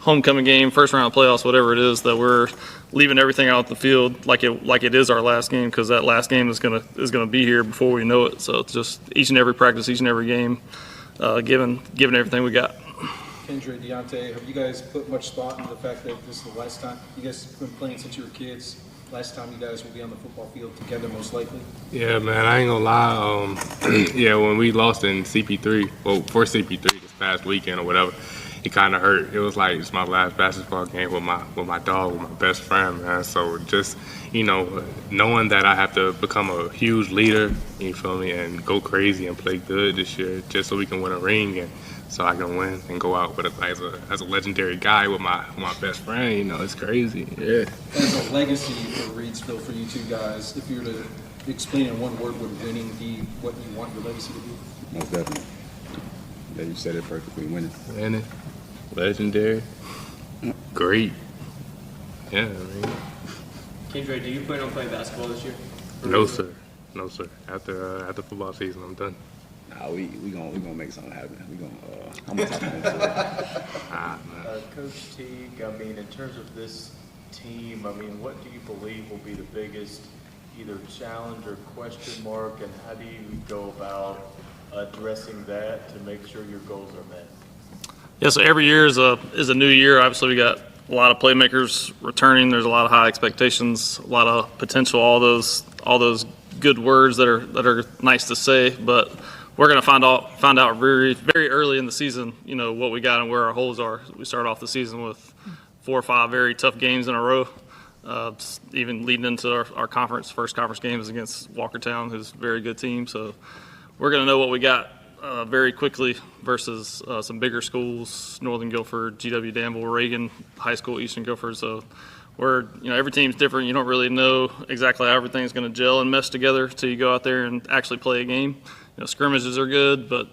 homecoming game, first round of playoffs, whatever it is, that we're leaving everything out the field like it is our last game, because that last game is gonna be here before we know it. So it's just each and every practice, each and every game, giving everything we got.
Kendra, Deontay, have you guys put much thought into the fact that this is the last time you guys have been playing since you were kids? Last time you guys will be on the football field together, most likely.
Yeah, man, I ain't gonna lie. Yeah, when we lost in CP3, for CP3 this past weekend or whatever, it kind of hurt. It was like it's my last basketball game with my dog, with my best friend, man. So just, you know, knowing that I have to become a huge leader, you feel me, and go crazy and play good this year, just so we can win a ring and so I can win and go out with as a legendary guy with my best friend. You know, it's crazy. Yeah.
As a legacy for Reidsville, for you two guys, if you were to explain in one word, would winning be what you want your legacy to be?
Most definitely. Yeah, you said it perfectly. Winning.
Winning. Legendary. Great. Yeah, I mean.
Kendra, do you plan on playing basketball this year?
No, sir. No, sir. After football season, I'm done.
Nah, we gonna make something happen. I'm gonna talk to him.
Coach Teague, I mean, in terms of this team, I mean, what do you believe will be the biggest either challenge or question mark, and how do you go about addressing that to make sure your goals are met?
Yeah, so every year is a new year. Obviously, we got a lot of playmakers returning. There's a lot of high expectations, a lot of potential. All those good words that are nice to say, but we're going to find out very, very early in the season, you know, what we got and where our holes are. We start off the season with 4 or 5 very tough games in a row, even leading into our first conference game is against Walkertown, who's a very good team. So we're going to know what we got very quickly versus some bigger schools, Northern Guilford, GW Danville, Reagan High School, Eastern Guilford. So every team's different. You don't really know exactly how everything's going to gel and mesh together until you go out there and actually play a game. You know, scrimmages are good, but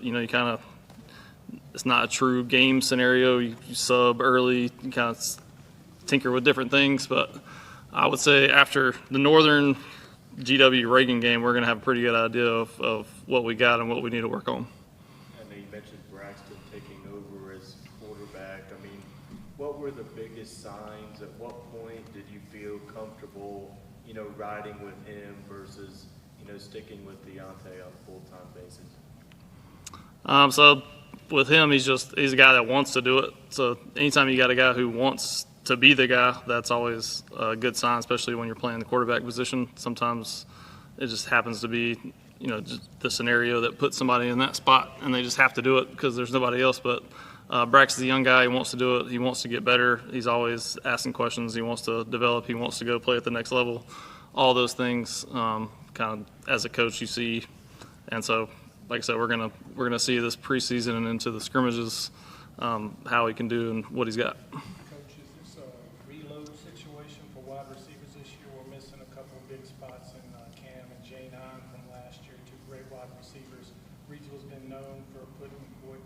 it's not a true game scenario. You sub early, you kind of tinker with different things. But I would say after the Northern GW Reagan game, we're going to have a pretty good idea of what we got and what we need to work on.
I know you mentioned Braxton taking over as quarterback. I mean, what were the biggest signs? At what point did you feel comfortable, riding with him versus, sticking with Deontay on a full-time basis?
So with him, he's a guy that wants to do it. So anytime you got a guy who wants to be the guy, that's always a good sign, especially when you're playing the quarterback position. Sometimes it just happens to be, just the scenario that puts somebody in that spot, and they just have to do it because there's nobody else. But Braxton's a young guy. He wants to do it. He wants to get better. He's always asking questions. He wants to develop. He wants to go play at the next level. All those things, kind of as a coach, you see. And so, like I said, we're gonna see this preseason and into the scrimmages how he can do and what he's got.
Coach, is this a reload situation for wide receivers this year? We're missing a couple of big spots in Cam and J9 from last year, two great wide receivers. Reidsville's been known for putting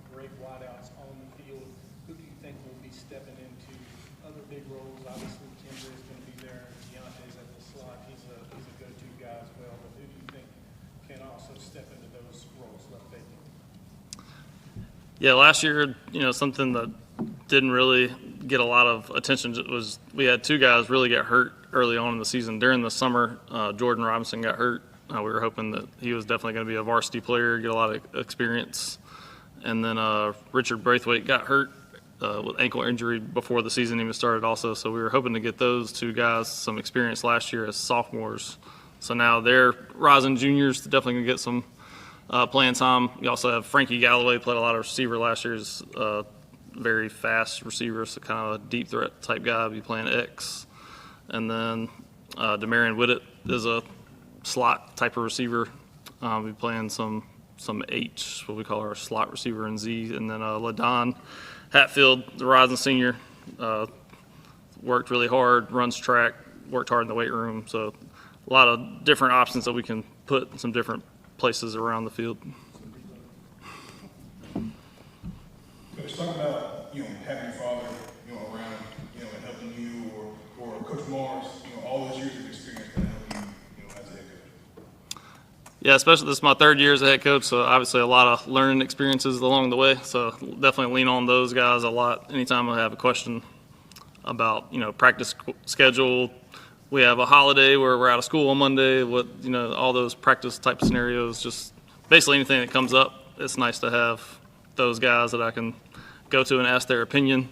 great wideouts on the field. Who do you think will be stepping into other big roles? Obviously, Kendra is going to be there. Deontay's at the slot. He's a go-to guy as well. But who do you think can also step into those roles left vacant?
Yeah, last year, something that didn't really get a lot of attention was we had two guys really get hurt early on in the season. During the summer, Jordan Robinson got hurt. We were hoping that he was definitely going to be a varsity player, get a lot of experience. And then Richard Braithwaite got hurt with ankle injury before the season even started also. So we were hoping to get those two guys some experience last year as sophomores. So now they're rising juniors, definitely going to get some playing time. You also have Frankie Galloway, played a lot of receiver last year. He's a very fast receiver, so kind of a deep threat type guy, be playing X. And then Demarion Whittet is a slot type of receiver. Be playing some H, what we call our slot receiver, in Z. And then LaDon Hatfield, the rising senior, worked really hard, runs track, worked hard in the weight room. So a lot of different options that we can put in some different places around the field.
Coach, talk about having your father around and helping you, or Coach Mars, all those years of experience that help you as a head coach.
Yeah, especially this is my third year as a head coach, so obviously a lot of learning experiences along the way. So definitely lean on those guys a lot. Anytime I have a question about practice schedule. We have a holiday where we're out of school on Monday, all those practice type scenarios, just basically anything that comes up. It's nice to have those guys that I can go to and ask their opinion.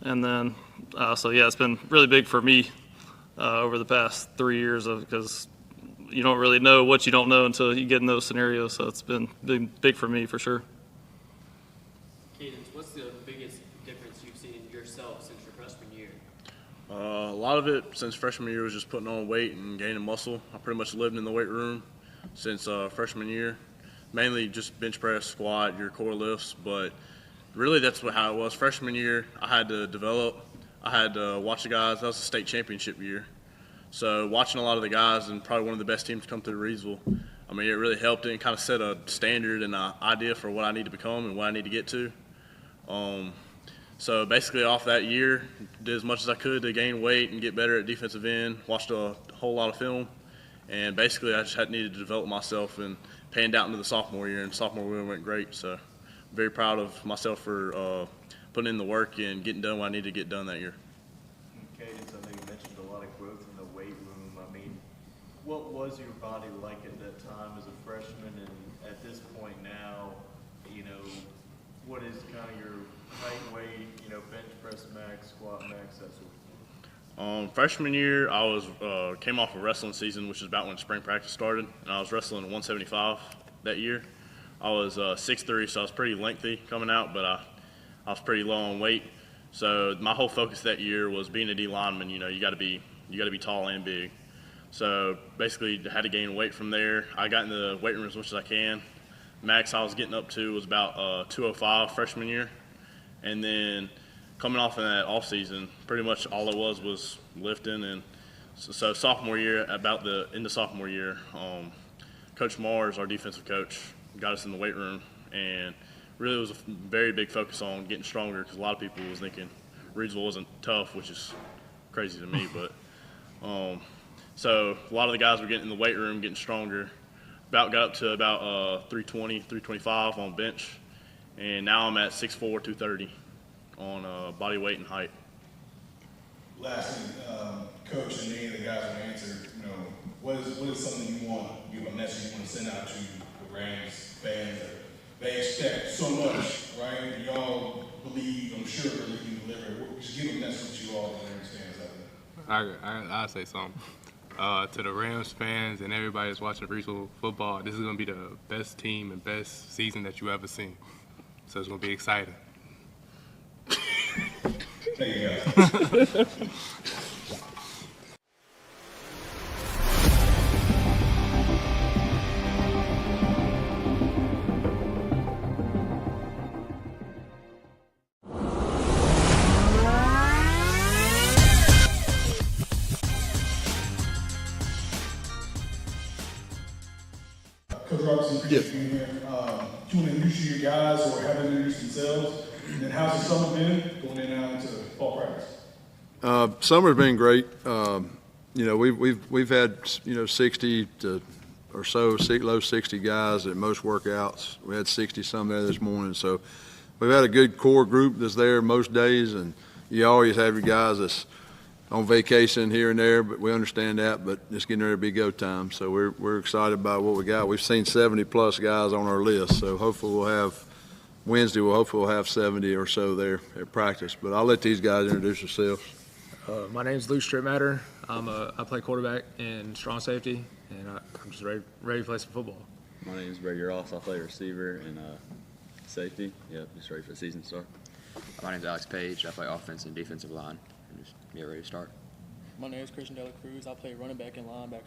And then, it's been really big for me over the past 3 years because you don't really know what you don't know until you get in those scenarios. So it's been big for me for sure.
Cadence, what's the biggest difference you've seen in yourself since your freshman year?
A lot of it since freshman year was just putting on weight and gaining muscle. I pretty much lived in the weight room since freshman year. Mainly just bench press, squat, your core lifts, but really that's how it was. Freshman year, I had to develop. I had to watch the guys. That was a state championship year. So watching a lot of the guys and probably one of the best teams come through Reidsville, it really helped and kind of set a standard and an idea for what I need to become and what I need to get to. So basically off that year, did as much as I could to gain weight and get better at defensive end, watched a whole lot of film, and basically I just needed to develop myself and panned out into the sophomore year, and sophomore year went great. So very proud of myself for putting in the work and getting done what I needed to get done that year.
Cadence, I know you mentioned a lot of growth in the weight room. What was your body like at that time as a freshman, and at this point now, what is kind of your height, weight, bench press max, squat max, that sort of thing?
Freshman year, I was came off a wrestling season, which is about when spring practice started, and I was wrestling 175 that year. I was 6'3", so I was pretty lengthy coming out, but I was pretty low on weight. So my whole focus that year was being a D lineman. You got to be tall and big. So basically, I had to gain weight from there. I got in the weight room as much as I can. Max I was getting up to was about 205 freshman year. And then coming off in that off season, pretty much all it was lifting. And so sophomore year, about the end of sophomore year, Coach Mars, our defensive coach, got us in the weight room, and really it was a very big focus on getting stronger because a lot of people was thinking Reidsville wasn't tough, which is crazy to me. But So a lot of the guys were getting in the weight room, getting stronger. Got up to about 320, 325 on bench. And now I'm at 6'4", 230 on body weight and height.
Lastly, Coach, and any of the guys will answer, what is something you have a message you want to send out to the Rams fans? They expect so much, right? And y'all believe, I'm sure, that you can deliver. Just give a message to all the Rams fans out there.
I'll say something. To the Rams fans and everybody that's watching Reidsville football, this is going to be the best team and best season that you ever seen. So it's going to be exciting.
Thank you, guys. Coach Robinson, appreciate you being here. Do you want to introduce your guys or have them introduce themselves? And then how's the summer been going in and out into fall practice?
Summer's been great. We've had 60 to or so, low 60 guys at most workouts. We had 60 some there this morning, so we've had a good core group that's there most days. And you always have your guys that's on vacation here and there, but we understand that. But it's getting ready to be go time, so we're excited about what we got. We've seen 70 plus guys on our list, so hopefully Wednesday we'll have 70 or so there at practice. But I'll let these guys introduce themselves.
My name's Luke Stripmatter. I play quarterback and strong safety, and I'm just ready to play some football.
My name is Brady Ross. I play receiver and safety. Just ready for the season to start.
My name's Alex Page. I play offense and defensive line. And just get ready to start.
My name is Christian Dela Cruz. I play running back and linebacker.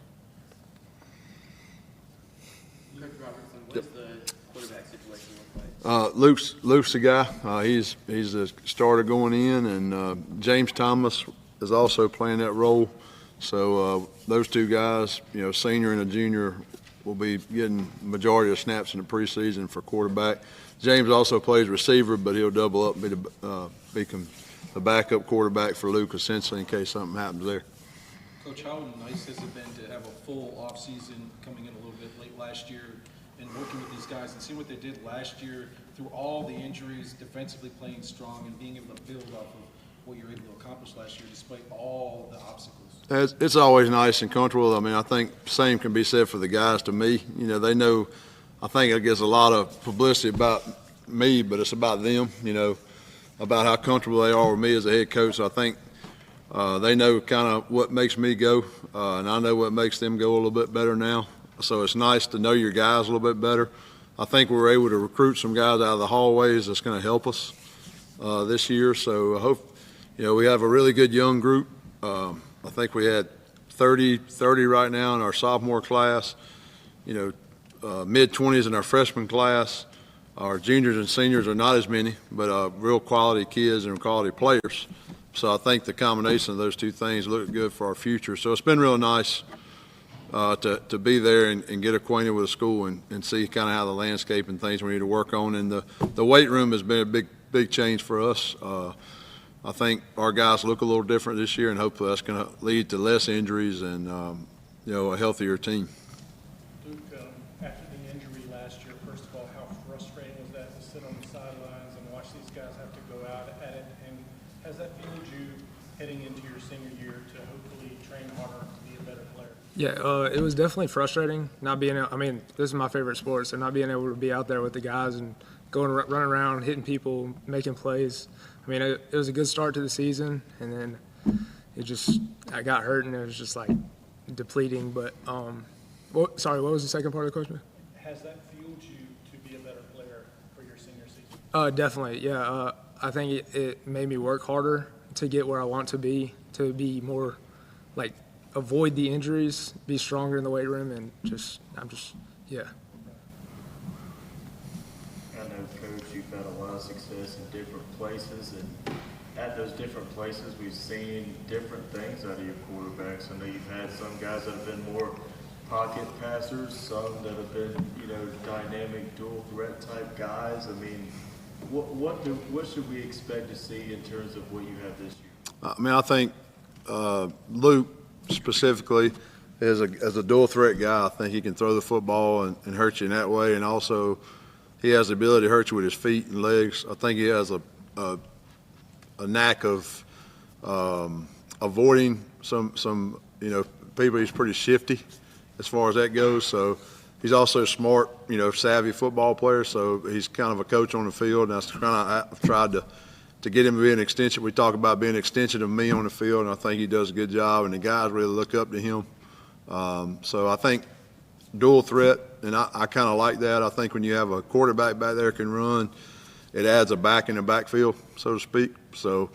Coach Robertson, what does the quarterback situation look like?
Luke's the guy. He's the starter going in, and James Thomas is also playing that role. So those two guys, senior and a junior, will be getting majority of snaps in the preseason for quarterback. James also plays receiver, but he'll double up and become the backup quarterback for Luke, essentially, in case something happens there.
Coach, how nice has it been to have a full offseason coming in a little bit late last year and working with these guys and seeing what they did last year through all the injuries, defensively playing strong and being able to build off of what you were able to accomplish last year despite all the obstacles?
It's always nice and comfortable. I mean, I think same can be said for the guys to me. They know, I think it gets a lot of publicity about me, but it's about them, about how comfortable they are with me as a head coach. So I think they know kind of what makes me go, and I know what makes them go a little bit better now. So it's nice to know your guys a little bit better. I think we were able to recruit some guys out of the hallways that's going to help us this year. So I hope, we have a really good young group. I think we had 30 right now in our sophomore class, mid-20s in our freshman class. Our juniors and seniors are not as many, but real quality kids and quality players. So I think the combination of those two things look good for our future. So it's been real nice to be there and get acquainted with the school and see kind of how the landscape and things we need to work on. And the weight room has been a big change for us. I think our guys look a little different this year, and hopefully that's going to lead to less injuries and a healthier team.
Luke, after the injury last year, first of all, how frustrating was that to sit on the sidelines and watch these guys have to go out at it? And has that fueled you heading into your senior year to hopefully train harder to be a better player?
Yeah, it was definitely frustrating not being – this is my favorite sport, so not being able to be out there with the guys and running around, hitting people, making plays. It was a good start to the season, and then I got hurt, and it was just like depleting. But what was the second part of the question?
Has that fueled you to be a better player for your senior season?
Definitely, yeah. I think it made me work harder to get where I want to be more avoid the injuries, be stronger in the weight room, and yeah.
I know, Coach, you've had a lot of success in different places, and at those different places, we've seen different things out of your quarterbacks. I know you've had some guys that have been more pocket passers, some that have been, dynamic dual threat type guys. What should we expect to see in terms of what you have this year?
I think Luke specifically, as a dual threat guy. I think he can throw the football and hurt you in that way, and also he has the ability to hurt you with his feet and legs. I think he has a knack of avoiding some people. He's pretty shifty as far as that goes. So he's also smart, savvy football player. So he's kind of a coach on the field, and I've tried to get him to be an extension. We talk about being an extension of me on the field, and I think he does a good job, and the guys really look up to him. So I think dual threat, and I kind of like that. I think when you have a quarterback back there can run, it adds a back in the backfield, so to speak. So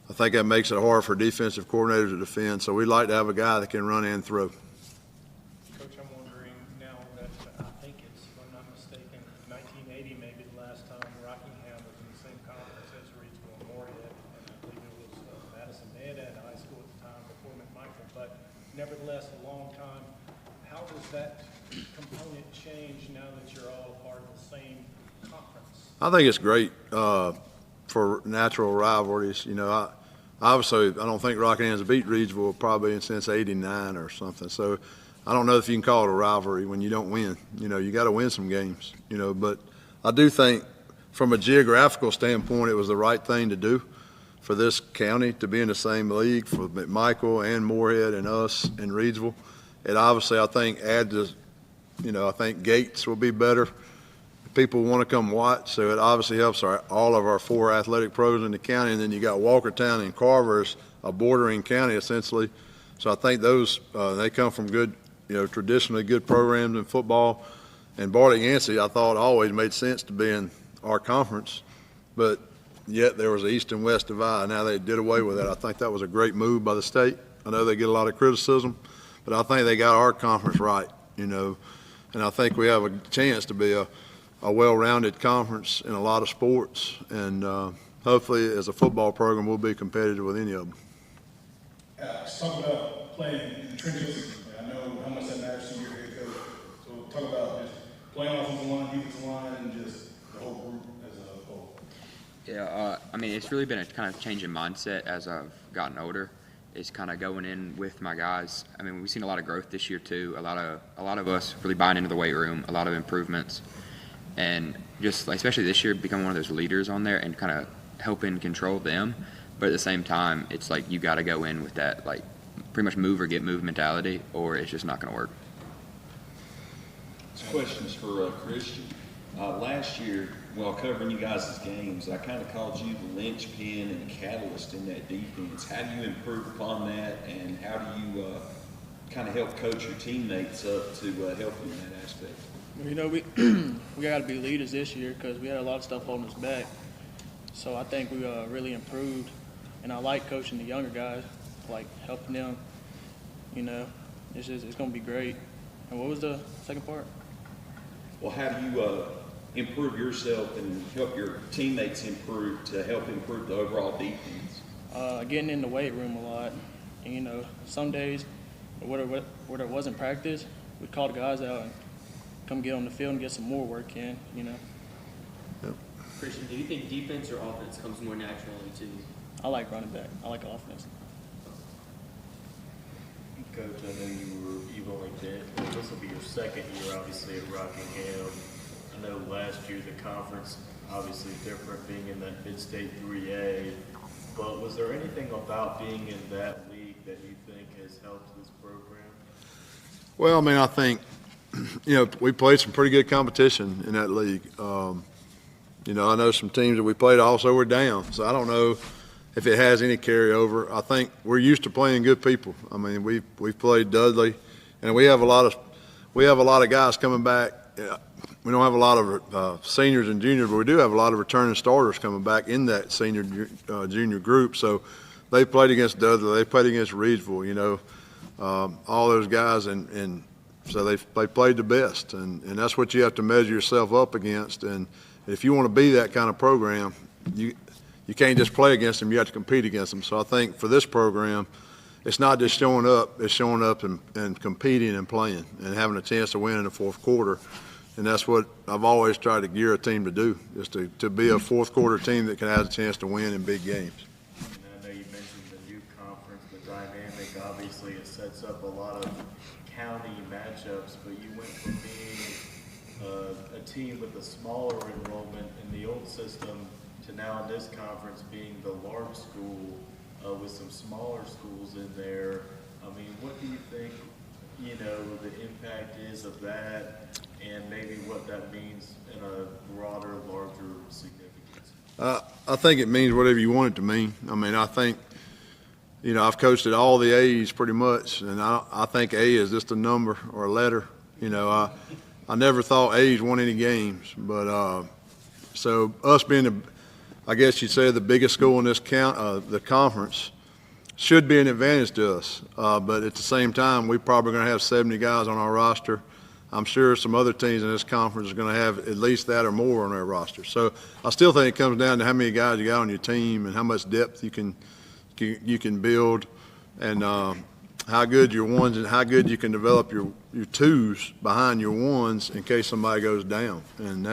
I think that makes it hard for defensive coordinators to defend. So we like to have a guy that can run and throw.
Coach, I'm wondering now that I think it's, if I'm not mistaken, 1980 maybe the last time Rockingham was in the same conference as Reidsville and Morehead, and I believe it was Madison. They had high school at the time before McMichael, but nevertheless a long time. How does that component change now that you're all part of the same conference?
I think it's great for natural rivalries. Obviously, I don't think Rockingham's beat Reidsville probably since '89 or something. So I don't know if you can call it a rivalry when you don't win. You got to win some games. But I do think from a geographical standpoint, it was the right thing to do for this county to be in the same league for McMichael and Morehead and us and Reidsville. It obviously, I think, adds I think gates will be better. People want to come watch, so it obviously helps all of our 4 athletic pros in the county. And then you got Walkertown and Carver as a bordering county essentially. So I think those they come from good, traditionally good programs in football. And Bartlett Yancey, I thought, always made sense to be in our conference, but yet there was an east and west divide. Now they did away with that. I think that was a great move by the state. I know they get a lot of criticism, but I think they got our conference right, and I think we have a chance to be a well-rounded conference in a lot of sports, and hopefully as a football program we'll be competitive with any of them.
Let's talk about playing in the trenches. I know how much that matters to your head coach. So talk about just playing offensive line, defensive line, and just the whole group as a whole.
Yeah, it's really been a kind of change in mindset as I've gotten older. Is kind of going in with my guys. I mean, we've seen a lot of growth this year too. A lot of us really buying into the weight room. A lot of improvements. And just especially this year, becoming one of those leaders on there and kind of helping control them. But at the same time, it's like you got to go in with that pretty much move or get moved mentality, or it's just not going to work.
This question is for Christian. Last year, while covering you guys' games, I kind of called you the linchpin and catalyst in that defense. How do you improve upon that, and how do you kind of help coach your teammates up to help in that aspect?
We got to be leaders this year because we had a lot of stuff holding us back. So I think we really improved, and I like coaching the younger guys, like helping them. It's going to be great. And what was the second part?
Well, how do you improve yourself and help your teammates improve to help improve the overall defense?
Getting in the weight room a lot. And, some days, where there wasn't practice, we'd call the guys out and come get on the field and get some more work in,
Yep.
Christian, do you think defense or offense comes more naturally to you?
I like running back. I like offense.
Coach, I know you've only been, this will be your second year obviously at Rockingham. I know last year the conference obviously different being in that mid-state 3A, but was there anything about being in that league that you think has helped this program?
Well, I mean, I think, we played some pretty good competition in that league. I know some teams that we played also were down, so I don't know if it has any carryover. I think we're used to playing good people. I mean, we've played Dudley, and we have a lot of guys coming back. We don't have a lot of seniors and juniors, but we do have a lot of returning starters coming back in that senior junior group. So they played against Dudley, they played against Reidsville, all those guys, and so they played the best, and that's what you have to measure yourself up against. And if you want to be that kind of program, you can't just play against them, you have to compete against them. So I think for this program, it's not just showing up, it's showing up and competing and playing and having a chance to win in the fourth quarter. And that's what I've always tried to gear a team to do, is to be a fourth quarter team that can have a chance to win in big games.
And I know you mentioned the new conference, the dynamic obviously it sets up a lot of county matchups, but you went from being a team with a smaller enrollment in the old system to now in this conference being the large school with some smaller schools in there. I mean, what do you think, the impact is of that, and maybe what that means in a broader, larger significance?
I think it means whatever you want it to mean. I mean, I think, I've coached at all the A's pretty much, and I think A is just a number or a letter. I never thought A's won any games, but so us being, I guess you'd say, the biggest school in this the conference should be an advantage to us. But at the same time, we're probably going to have 70 guys on our roster. I'm sure some other teams in this conference are going to have at least that or more on their roster. So I still think it comes down to how many guys you got on your team and how much depth you can build, and how good your ones and how good you can develop your twos behind your ones in case somebody goes down. And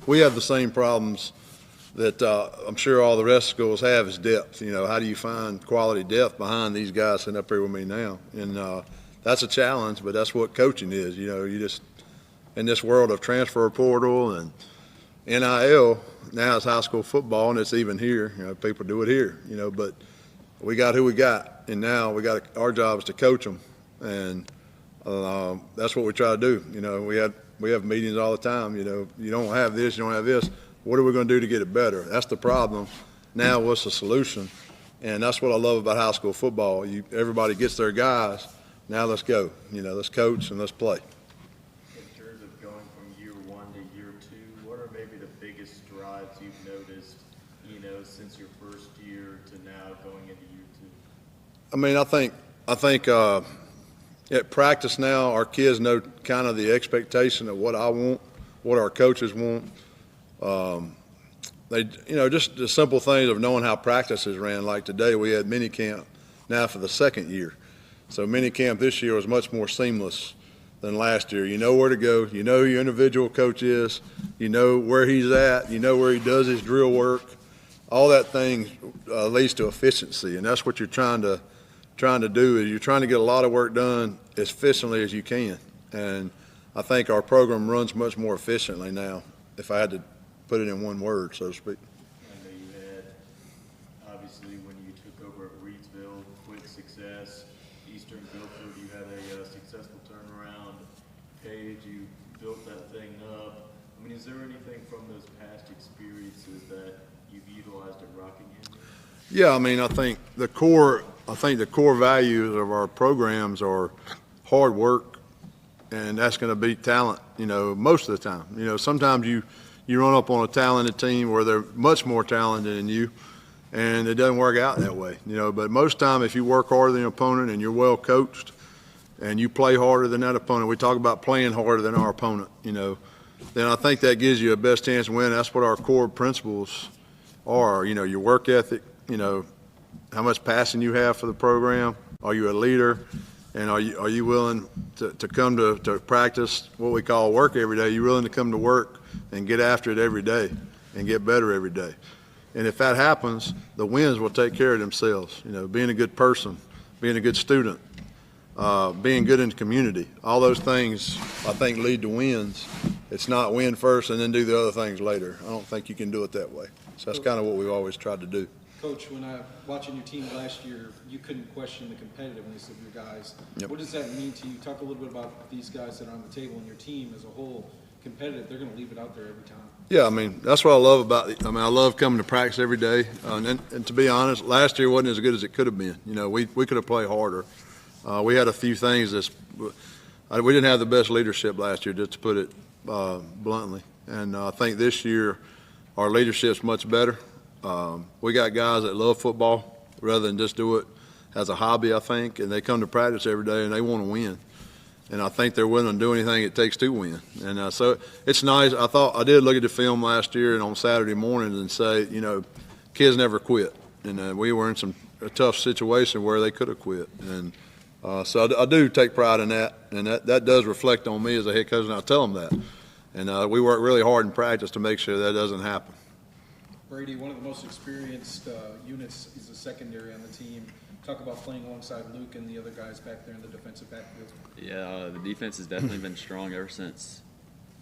we have the same problems that I'm sure all the rest of schools have, is depth. How do you find quality depth behind these guys sitting up here with me now? And that's a challenge, but that's what coaching is. You just, in this world of transfer portal and NIL, now it's high school football, and it's even here. People do it here, but we got who we got, and now our job is to coach them, and that's what we try to do. We have meetings all the time. You don't have this, you don't have this. What are we going to do to get it better? That's the problem. Now, what's the solution? And that's what I love about high school football. Everybody gets their guys. Now let's go. Let's coach and let's play.
In terms of going from year one to year two, what are maybe the biggest strides you've noticed, since your first year to now going into year two?
I mean, I think at practice now, our kids know kind of the expectation of what I want, what our coaches want. Just the simple things of knowing how practices ran. Like today, we had mini camp now for the second year. So mini camp this year was much more seamless than last year. You know where to go. You know who your individual coach is. You know where he's at. You know where he does his drill work. All that thing leads to efficiency, and that's what you're trying to do. Is you're trying to get a lot of work done as efficiently as you can. And I think our program runs much more efficiently now, if I had to put it in one word, so to speak.
I know you had, obviously, when you took over at Reidsville, quick success. Eastern Guilford, you had a successful turnaround. Page, you built that thing up. I mean, is there anything from those past experiences that you've utilized at Rockingham?
Yeah, I mean, I think the core values of our programs are hard work, and that's going to beat talent, most of the time. Sometimes you run up on a talented team where they're much more talented than you, and it doesn't work out that way, But most time, if you work harder than your opponent and you're well coached and you play harder than that opponent, we talk about playing harder than our opponent, then I think that gives you a best chance to win. That's what our core principles are, your work ethic, how much passion you have for the program. Are you a leader? And are you willing to come to practice what we call work every day? Are you willing to come to work and get after it every day and get better every day? And if that happens, the wins will take care of themselves. Being a good person, being a good student, being good in the community, all those things I think lead to wins. It's not win first and then do the other things later. I don't think you can do it that way. So that's kind of what we've always tried to do.
Coach, when watching your team last year, you couldn't question the competitiveness of your guys.
Yep.
What does that mean to you? Talk a little bit about these guys that are on the table and your team as a whole. Competitive, they're going to leave it out there every time.
Yeah, I mean, that's what I love about it. I mean, I love coming to practice every day. And to be honest, last year wasn't as good as it could have been. We could have played harder. We had a few things we didn't have the best leadership last year, just to put it bluntly. And I think this year our leadership's much better. We got guys that love football rather than just do it as a hobby, I think, and they come to practice every day and they want to win. And I think they're willing to do anything it takes to win. And so it's nice. I did look at the film last year and on Saturday mornings and say, kids never quit. And we were in a tough situation where they could have quit. And so I do take pride in that. And that does reflect on me as a head coach, and I tell them that. And we work really hard in practice to make sure that doesn't happen.
Brady, one of the most experienced units is the secondary on the team. Talk about playing alongside Luke and the other guys back there in the defensive backfield.
Yeah, the defense has definitely been strong ever since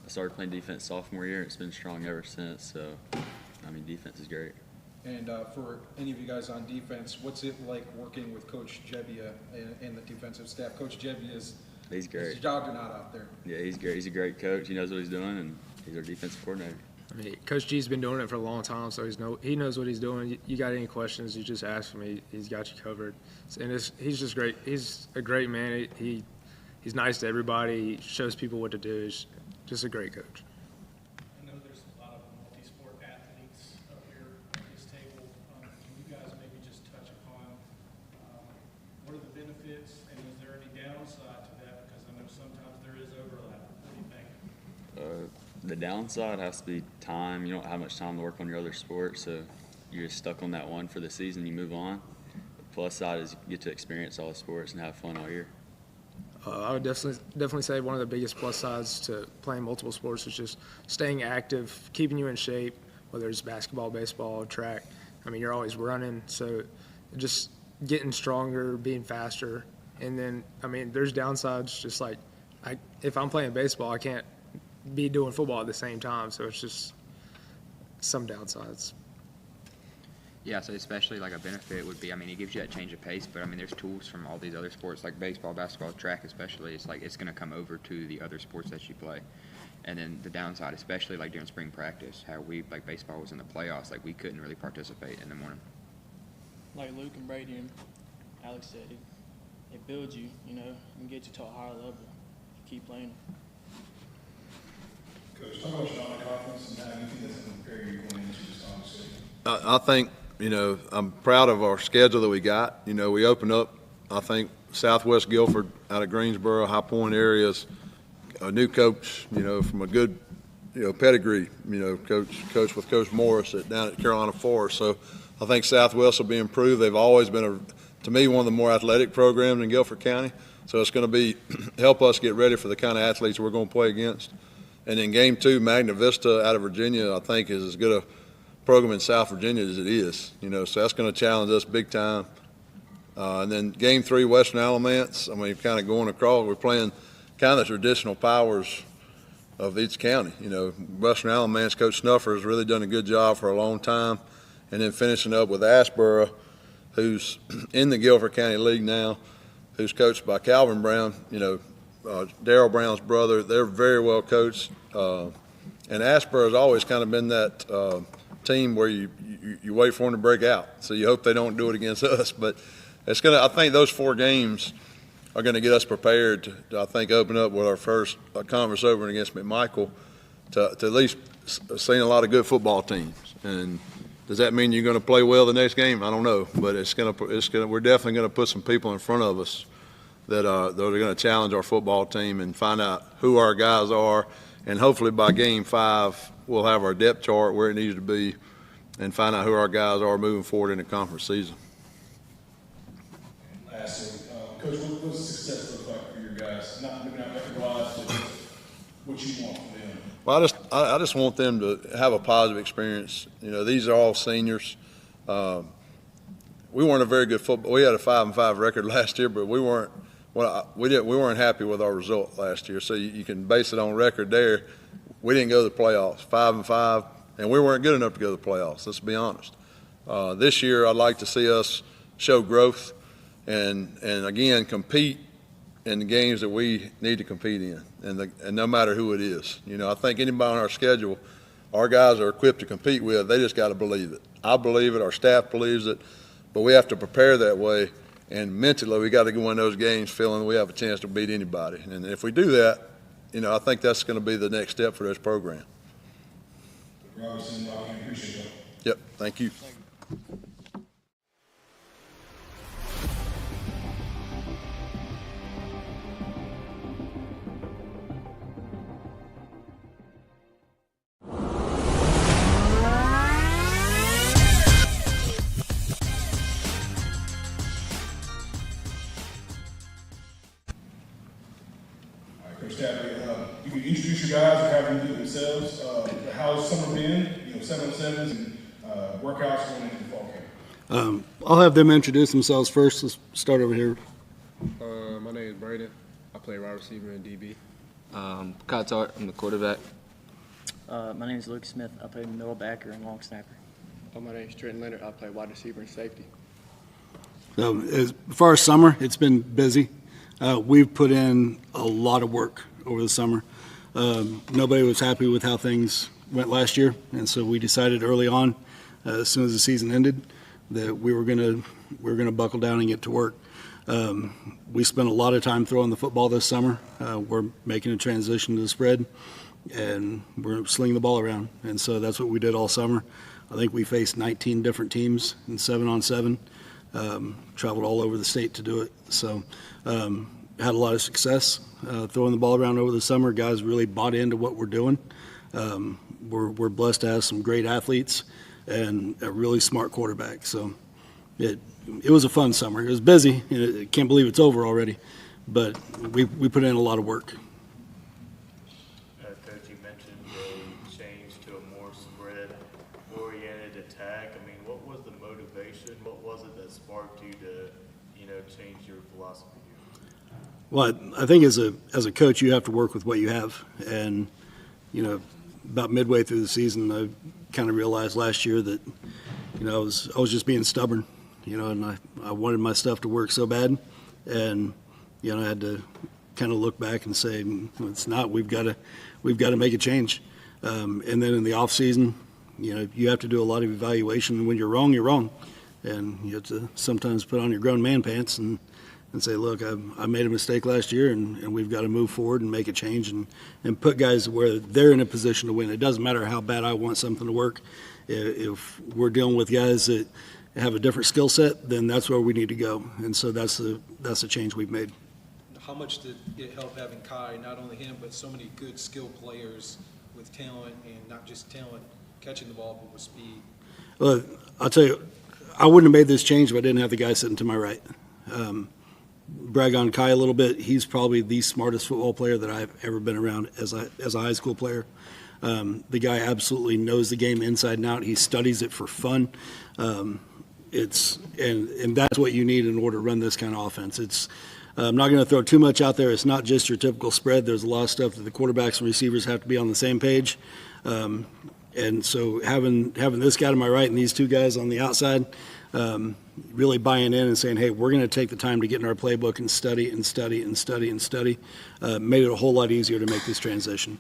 I started playing defense sophomore year. It's been strong ever since. So, I mean, defense is great.
And for any of you guys on defense, what's it like working with Coach Jebbia and the defensive staff? Coach Jebbia
he's great.
He's a juggernaut out there.
Yeah, he's great. He's a great coach. He knows what he's doing, and he's our defensive coordinator.
I mean, Coach G's been doing it for a long time, so he knows what he's doing. You got any questions, you just ask him. He's got you covered. And he's just great. He's a great man. He's nice to everybody. He shows people what to do. He's just a great coach.
I know there's a lot of multi-sport athletes up here at this table. Can you guys maybe just touch upon what are the benefits, and is there any downside to that? Because I know sometimes there is overlap. What do you think?
The downside has to be time. You don't have much time to work on your other sport, so you're just stuck on that one for the season. You move on. The plus side is you get to experience all the sports and have fun all year.
I would definitely say one of the biggest plus sides to playing multiple sports is just staying active, keeping you in shape, whether it's basketball, baseball, track. I mean, you're always running, so just getting stronger, being faster. And then, I mean, there's downsides, just like if I'm playing baseball, I can't be doing football at the same time, so it's just some downsides.
Yeah, so especially like a benefit would be, I mean, it gives you that change of pace, but I mean, there's tools from all these other sports like baseball, basketball, track especially. It's like it's going to come over to the other sports that you play. And then the downside, especially like during spring practice, how like baseball was in the playoffs, like we couldn't really participate in the morning.
Like Luke and Brady and Alex said, it builds you, and gets you to a higher level. Keep playing.
Coach, talk about your non-conference and how you think that's going to prepare you going into this conversation.
I think, I'm proud of our schedule that we got. We opened up, I think, Southwest Guilford out of Greensboro, High Point areas, a new coach, from a good, pedigree, coach with Coach Morris down at Carolina Forest. So I think Southwest will be improved. They've always been, to me, one of the more athletic programs in Guilford County. So it's going to help us get ready for the kind of athletes we're going to play against. And in game 2, Magna Vista out of Virginia, I think, is as good a program in South Virginia as it is. So that's going to challenge us big time. And then game 3, Western Alamance, kind of going across, we're playing kind of the traditional powers of each county. Western Alamance, Coach Snuffer has really done a good job for a long time. And then finishing up with Asheboro, who's in the Guilford County League now, who's coached by Calvin Brown, Darryl Brown's brother. They're very well coached. And Asheboro has always kind of been that team where you wait for them to break out. So you hope they don't do it against us. But I think those 4 games are going to get us prepared to, I think, open up with our first conference opening against McMichael to at least seeing a lot of good football teams. And does that mean you're going to play well the next game? I don't know. But we're definitely going to put some people in front of us that are going to challenge our football team and find out who our guys are. And hopefully by game 5, we'll have our depth chart where it needs to be and find out who our guys are moving forward in the conference season.
And lastly, Coach, what does success look like for your guys? Maybe not record-wise, but what you want from them.
Well, I just want them to have a positive experience. These are all seniors. We weren't a very good football. We had a 5-5 record last year, but we weren't happy with our result last year. So you can base it on record there. We didn't go to the playoffs, 5-5, and we weren't good enough to go to the playoffs. Let's be honest. This year, I'd like to see us show growth and again compete in the games that we need to compete in, and no matter who it is. I think anybody on our schedule, our guys are equipped to compete with. They just got to believe it. I believe it. Our staff believes it, but we have to prepare that way. And mentally, we got to go in those games feeling we have a chance to beat anybody. And if we do that, I think that's going to be the next step for this program.
Robertson, I appreciate it.
Yep, thank you.
You can introduce your guys or have them do it themselves. How's summer been? 7-on-7s and workouts going into the fall camp.
I'll have them introduce themselves first. Let's start over here.
My name is Brandon. I play wide receiver and DB.
Qatar, I'm the quarterback.
My name is Luke Smith. I play middle backer and long snapper.
My name is Trenton Leonard. I play wide receiver and safety.
So as far as summer, it's been busy. We've put in a lot of work over the summer. Nobody was happy with how things went last year, and so we decided early on, as soon as the season ended, that we were gonna buckle down and get to work. We spent a lot of time throwing the football this summer. We're making a transition to the spread, and we're slinging the ball around, and so that's what we did all summer. I think we faced 19 different teams in 7-on-7. Traveled all over the state to do it. So had a lot of success throwing the ball around over the summer. Guys really bought into what we're doing. We're blessed to have some great athletes and a really smart quarterback. So it was a fun summer. It was busy. I can't believe it's over already, but we put in a lot of work.
Coach, you mentioned a change to a more spread-oriented attack. I mean, what was the motivation? What was it that sparked you to, change your philosophy here?
Well, I think as a coach, you have to work with what you have, and about midway through the season, I kind of realized last year that I was just being stubborn, and I wanted my stuff to work so bad, and I had to kind of look back and say it's not. We've got to make a change, and then in the off season, you have to do a lot of evaluation, and when you're wrong, you're wrong, and you have to sometimes put on your grown man pants and say, look, I made a mistake last year, and we've got to move forward and make a change and put guys where they're in a position to win. It doesn't matter how bad I want something to work. If we're dealing with guys that have a different skill set, then that's where we need to go. And so that's the change we've made.
How much did it help having Kai, not only him, but so many good skill players with talent, and not just talent catching the ball, but with speed?
Well, I'll tell you, I wouldn't have made this change if I didn't have the guy sitting to my right. Brag on Kai a little bit. He's probably the smartest football player that I've ever been around as a high school player. The guy absolutely knows the game inside and out. He studies it for fun. And that's what you need in order to run this kind of offense. I'm not going to throw too much out there. It's not just your typical spread. There's a lot of stuff that the quarterbacks and receivers have to be on the same page. And so having this guy to my right and these two guys on the outside, really buying in and saying, hey, we're going to take the time to get in our playbook and study and study and study and study, made it a whole lot easier to make this transition.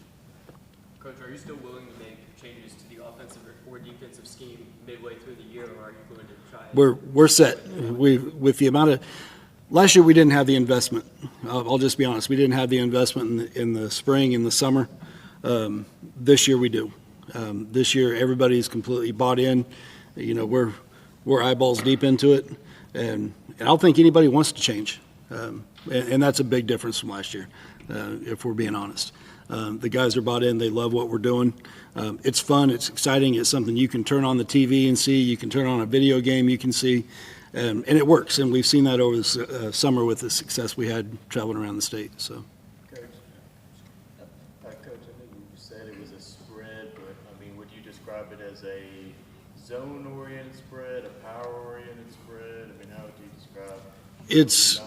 Coach, are you still willing to make changes to the offensive or defensive scheme midway through the year, or are you going to try?
We're set. With the amount of last year, we didn't have the investment. I'll just be honest. We didn't have the investment in the spring, in the summer. This year we do. This year everybody's completely bought in. We're eyeballs deep into it, and I don't think anybody wants to change. And that's a big difference from last year, if we're being honest. The guys are bought in. They love what we're doing. It's fun. It's exciting. It's something you can turn on the TV and see. You can turn on a video game you can see, and it works. And we've seen that over the summer with the success we had traveling around the state. So.
Coach, I know you said it was a spread, but would you describe it as a zone-oriented spread, a power-oriented spread? How would you describe
It's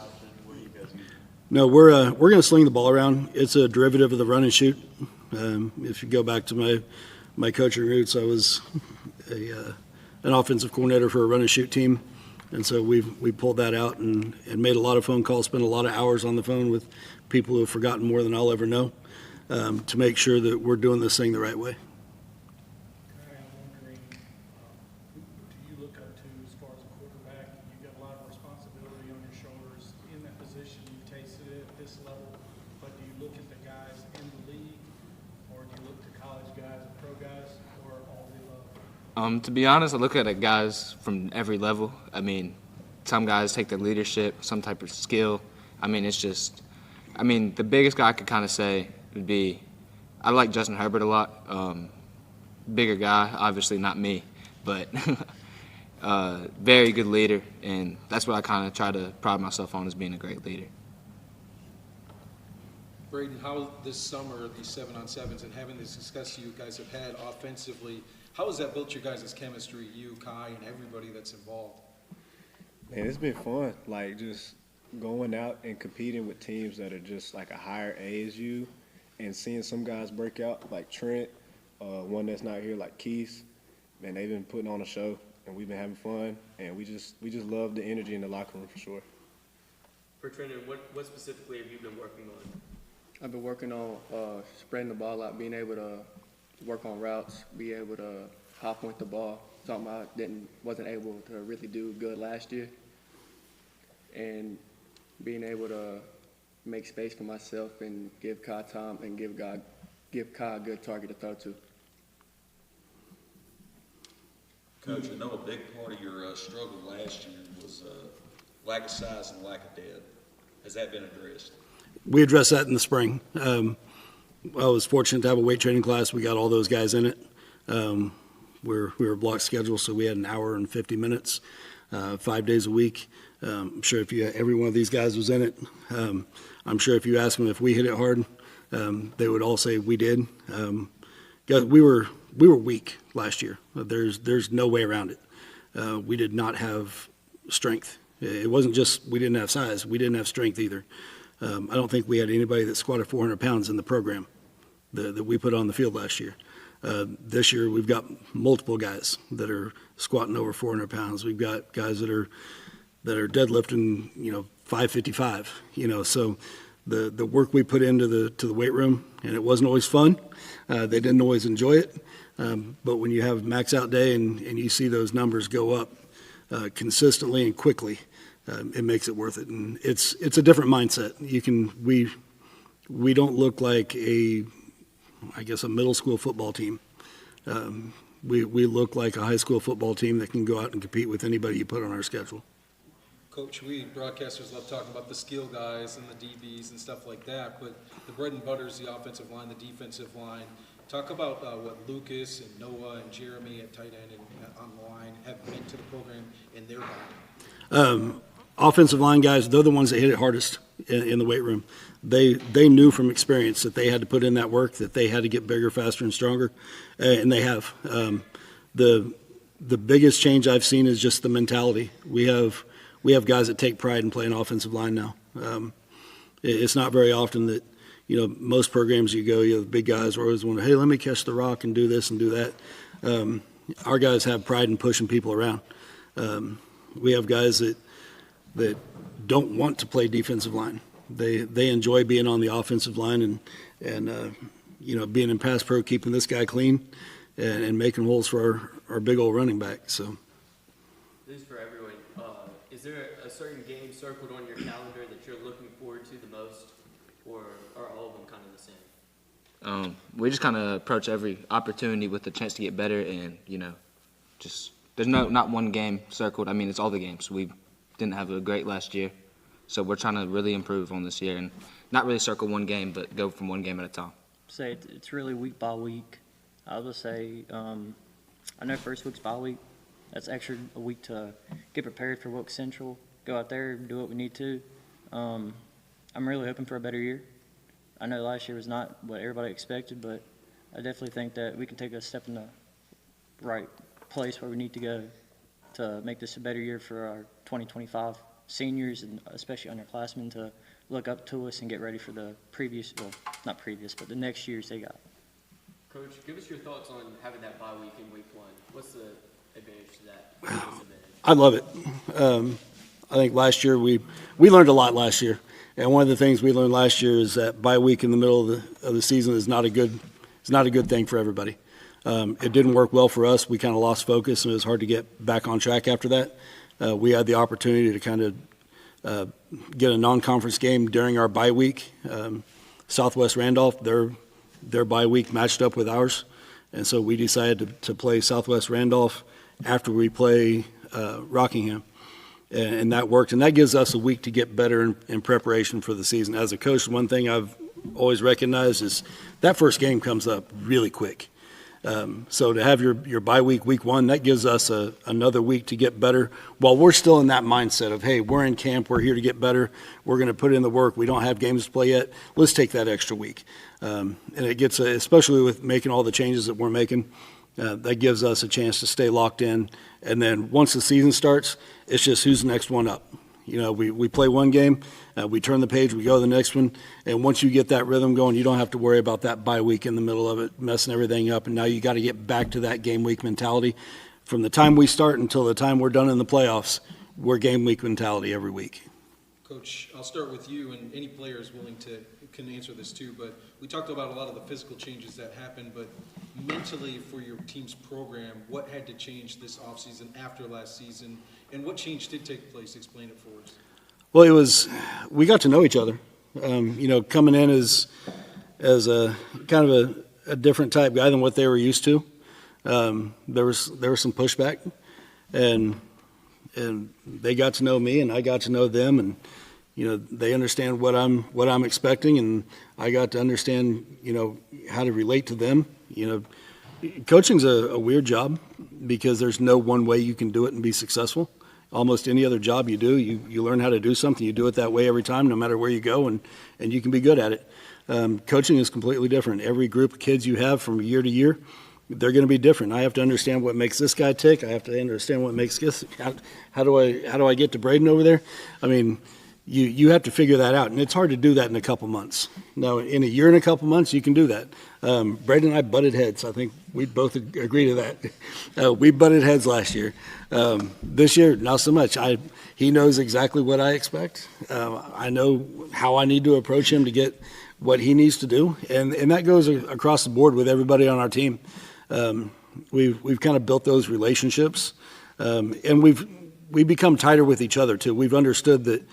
what do you guys use?
No, we're going to sling the ball around. It's a derivative of the run and shoot. If you go back to my coaching roots, I was an offensive coordinator for a run and shoot team, and so we pulled that out and made a lot of phone calls, spent a lot of hours on the phone with people who have forgotten more than I'll ever know, to make sure that we're doing this thing the right way.
To be honest, I look at the guys from every level. Some guys take the leadership, some type of skill. It's just, the biggest guy I could kind of say would be, I like Justin Herbert a lot. Bigger guy, obviously not me, but very good leader, and that's what I kind of try to pride myself on, as being a great leader.
Braden, how this summer, these 7-on-7s and having the success you guys have had offensively, how has that built your guys' chemistry, you, Kai, and everybody that's involved?
Man, it's been fun. Like, just going out and competing with teams that are just like a higher A as you, and seeing some guys break out, like Trent, one that's not here, like Keith. Man, they've been putting on a show, and we've been having fun, and we just love the energy in the locker room for sure.
For Trenton, what specifically have you been working on?
I've been working on spreading the ball out, being able to work on routes, be able to high point the ball, something I wasn't able to really do good last year, and being able to make space for myself and give Kai time and give Kai a good target to throw to.
Coach, I know a big part of your struggle last year was lack of size and lack of depth. Has that been addressed?
We addressed that in the spring. I was fortunate to have a weight training class. We got all those guys in it. We were block scheduled, so we had an hour and 50 minutes, 5 days a week. I'm sure if every one of these guys was in it, I'm sure if you ask them if we hit it hard, they would all say we did. We were weak last year. There's no way around it. We did not have strength. It wasn't just we didn't have size. We didn't have strength either. I don't think we had anybody that squatted 400 pounds in the program that we put on the field last year. This year we've got multiple guys that are squatting over 400 pounds. We've got guys that are deadlifting, 555. So the work we put into the weight room, and it wasn't always fun. They didn't always enjoy it. But when you have max out day and you see those numbers go up consistently and quickly, it makes it worth it. And it's a different mindset. We don't look like a middle school football team. We look like a high school football team that can go out and compete with anybody you put on our schedule.
Coach, we broadcasters love talking about the skill guys and the DBs and stuff like that, but the bread and butter is the offensive line, the defensive line. Talk about what Lucas and Noah and Jeremy at tight end and on the line have meant to the program in their body.
Offensive line guys, they're the ones that hit it hardest in the weight room. They knew from experience that they had to put in that work, that they had to get bigger, faster, and stronger, and they have. The biggest change I've seen is just the mentality. We have guys that take pride in playing offensive line now. It's not very often that, most programs you go, the big guys are always wondering, hey, let me catch the rock and do this and do that. Our guys have pride in pushing people around. We have guys that don't want to play defensive line. They enjoy being on the offensive line and being in pass pro, keeping this guy clean and making holes for our big old running back. So
this is for everyone. Is there a certain game circled on your calendar that you're looking forward to the most, or are all of them kind of the same?
We just kind of approach every opportunity with a chance to get better, and just there's not one game circled. I mean, it's all the games. We didn't have a great last year, so we're trying to really improve on this year and not really circle one game, but go from one game at a time.
Say it's really week by week. I would say I know first week's bye week. That's extra a week to get prepared for Wilkes Central. Go out there, do what we need to. I'm really hoping for a better year. I know last year was not what everybody expected, but I definitely think that we can take a step in the right place where we need to go to make this a better year for our 2025 seniors and especially underclassmen to look up to us and get ready for the the next years they got.
Coach, give us your thoughts on having that bye week in week one. What's the advantage to that?
I love it. I think last year we learned a lot last year, and one of the things we learned last year is that bye week in the middle of the season is not a good thing for everybody. It didn't work well for us. We kind of lost focus, and it was hard to get back on track after that. We had the opportunity to kind of get a non-conference game during our bye week. Southwest Randolph, their bye week matched up with ours, and so we decided to play Southwest Randolph after we play Rockingham, and that worked. And that gives us a week to get better in preparation for the season. As a coach, one thing I've always recognized is that first game comes up really quick. So to have your bye week one, that gives us another week to get better while we're still in that mindset of, hey, we're in camp, we're here to get better, we're going to put in the work, we don't have games to play yet, let's take that extra week. And it gets, especially with making all the changes that we're making, That gives us a chance to stay locked in. And then once the season starts, it's just who's the next one up. You know, we play one game, we turn the page, we go to the next one, and once you get that rhythm going, you don't have to worry about that bye week in the middle of it, messing everything up, and now you got to get back to that game week mentality. From the time we start until the time we're done in the playoffs, we're game week mentality every week.
Coach, I'll start with you, and any player is willing to can answer this too, but we talked about a lot of the physical changes that happened, but mentally for your team's program, what had to change this offseason after last season, and what change did take place? Explain it for us.
Well, we got to know each other. You know, coming in as a kind of a different type guy than what they were used to. There was some pushback, and they got to know me, and I got to know them, and you know, they understand what I'm expecting, and I got to understand, you know, how to relate to them. You know, coaching's a weird job because there's no one way you can do it and be successful. Almost any other job you do, you learn how to do something, you do it that way every time, no matter where you go, and you can be good at it. Coaching is completely different. Every group of kids you have from year to year, they're going to be different. I have to understand what makes this guy tick. I have to understand what makes this. How do I get to Braden over there? I mean, you have to figure that out, and it's hard to do that in a couple months. Now, in a year and a couple months, you can do that. Braden and I butted heads. I think we both agree to that. We butted heads last year. This year, not so much. He knows exactly what I expect. I know how I need to approach him to get what he needs to do, and that goes across the board with everybody on our team. We've kind of built those relationships, and we've become tighter with each other too. We've understood that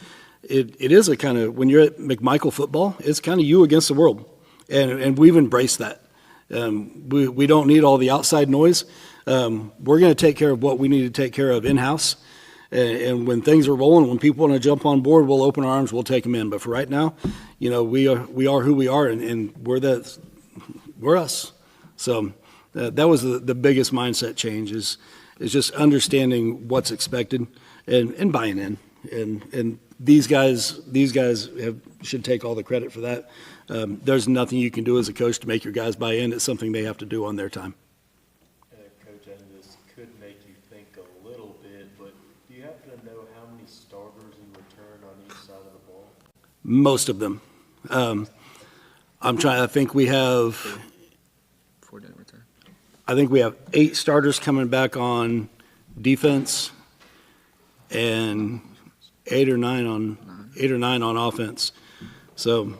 it is a kind of, when you're at McMichael football, it's kind of you against the world, and we've embraced that. We don't need all the outside noise. We're going to take care of what we need to take care of in-house, and when things are rolling, when people want to jump on board, we'll open our arms, we'll take them in. But for right now, you know, we are who we are, and we're us. So that was the biggest mindset change is just understanding what's expected and buying in. And these guys should take all the credit for that. There's nothing you can do as a coach to make your guys buy in. It's something they have to do on their time.
Coach, and this could make you think a little bit, but do you happen to know how many starters you return on each side of the ball?
Most of them. I think we have
4 didn't return.
I think we have 8 starters coming back on defense and 8 or 9 on offense. So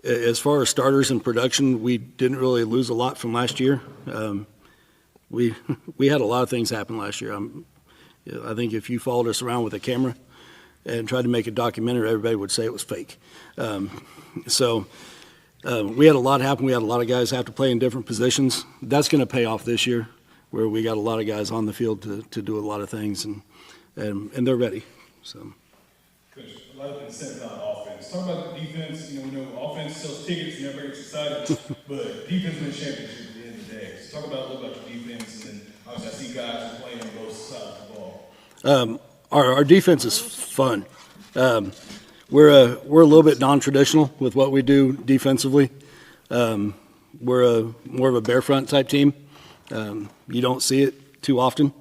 as far as starters in production, we didn't really lose a lot from last year. We had a lot of things happen last year. I think if you followed us around with a camera and tried to make a documentary, everybody would say it was fake. We had a lot happen. We had a lot of guys have to play in different positions. That's going to pay off this year, where we got a lot of guys on the field to do a lot of things, and they're ready. So,
Coach, a lot of been said about offense. Talk about the defense. You know, we know offense sells tickets and everybody gets excited, but defense wins championship at the end of the day. So talk about a little about your defense, and then obviously I see guys playing on both sides of the ball.
Our defense is fun. We're a little bit non-traditional with what we do defensively. We're more of a bear front type team. You don't see it too often,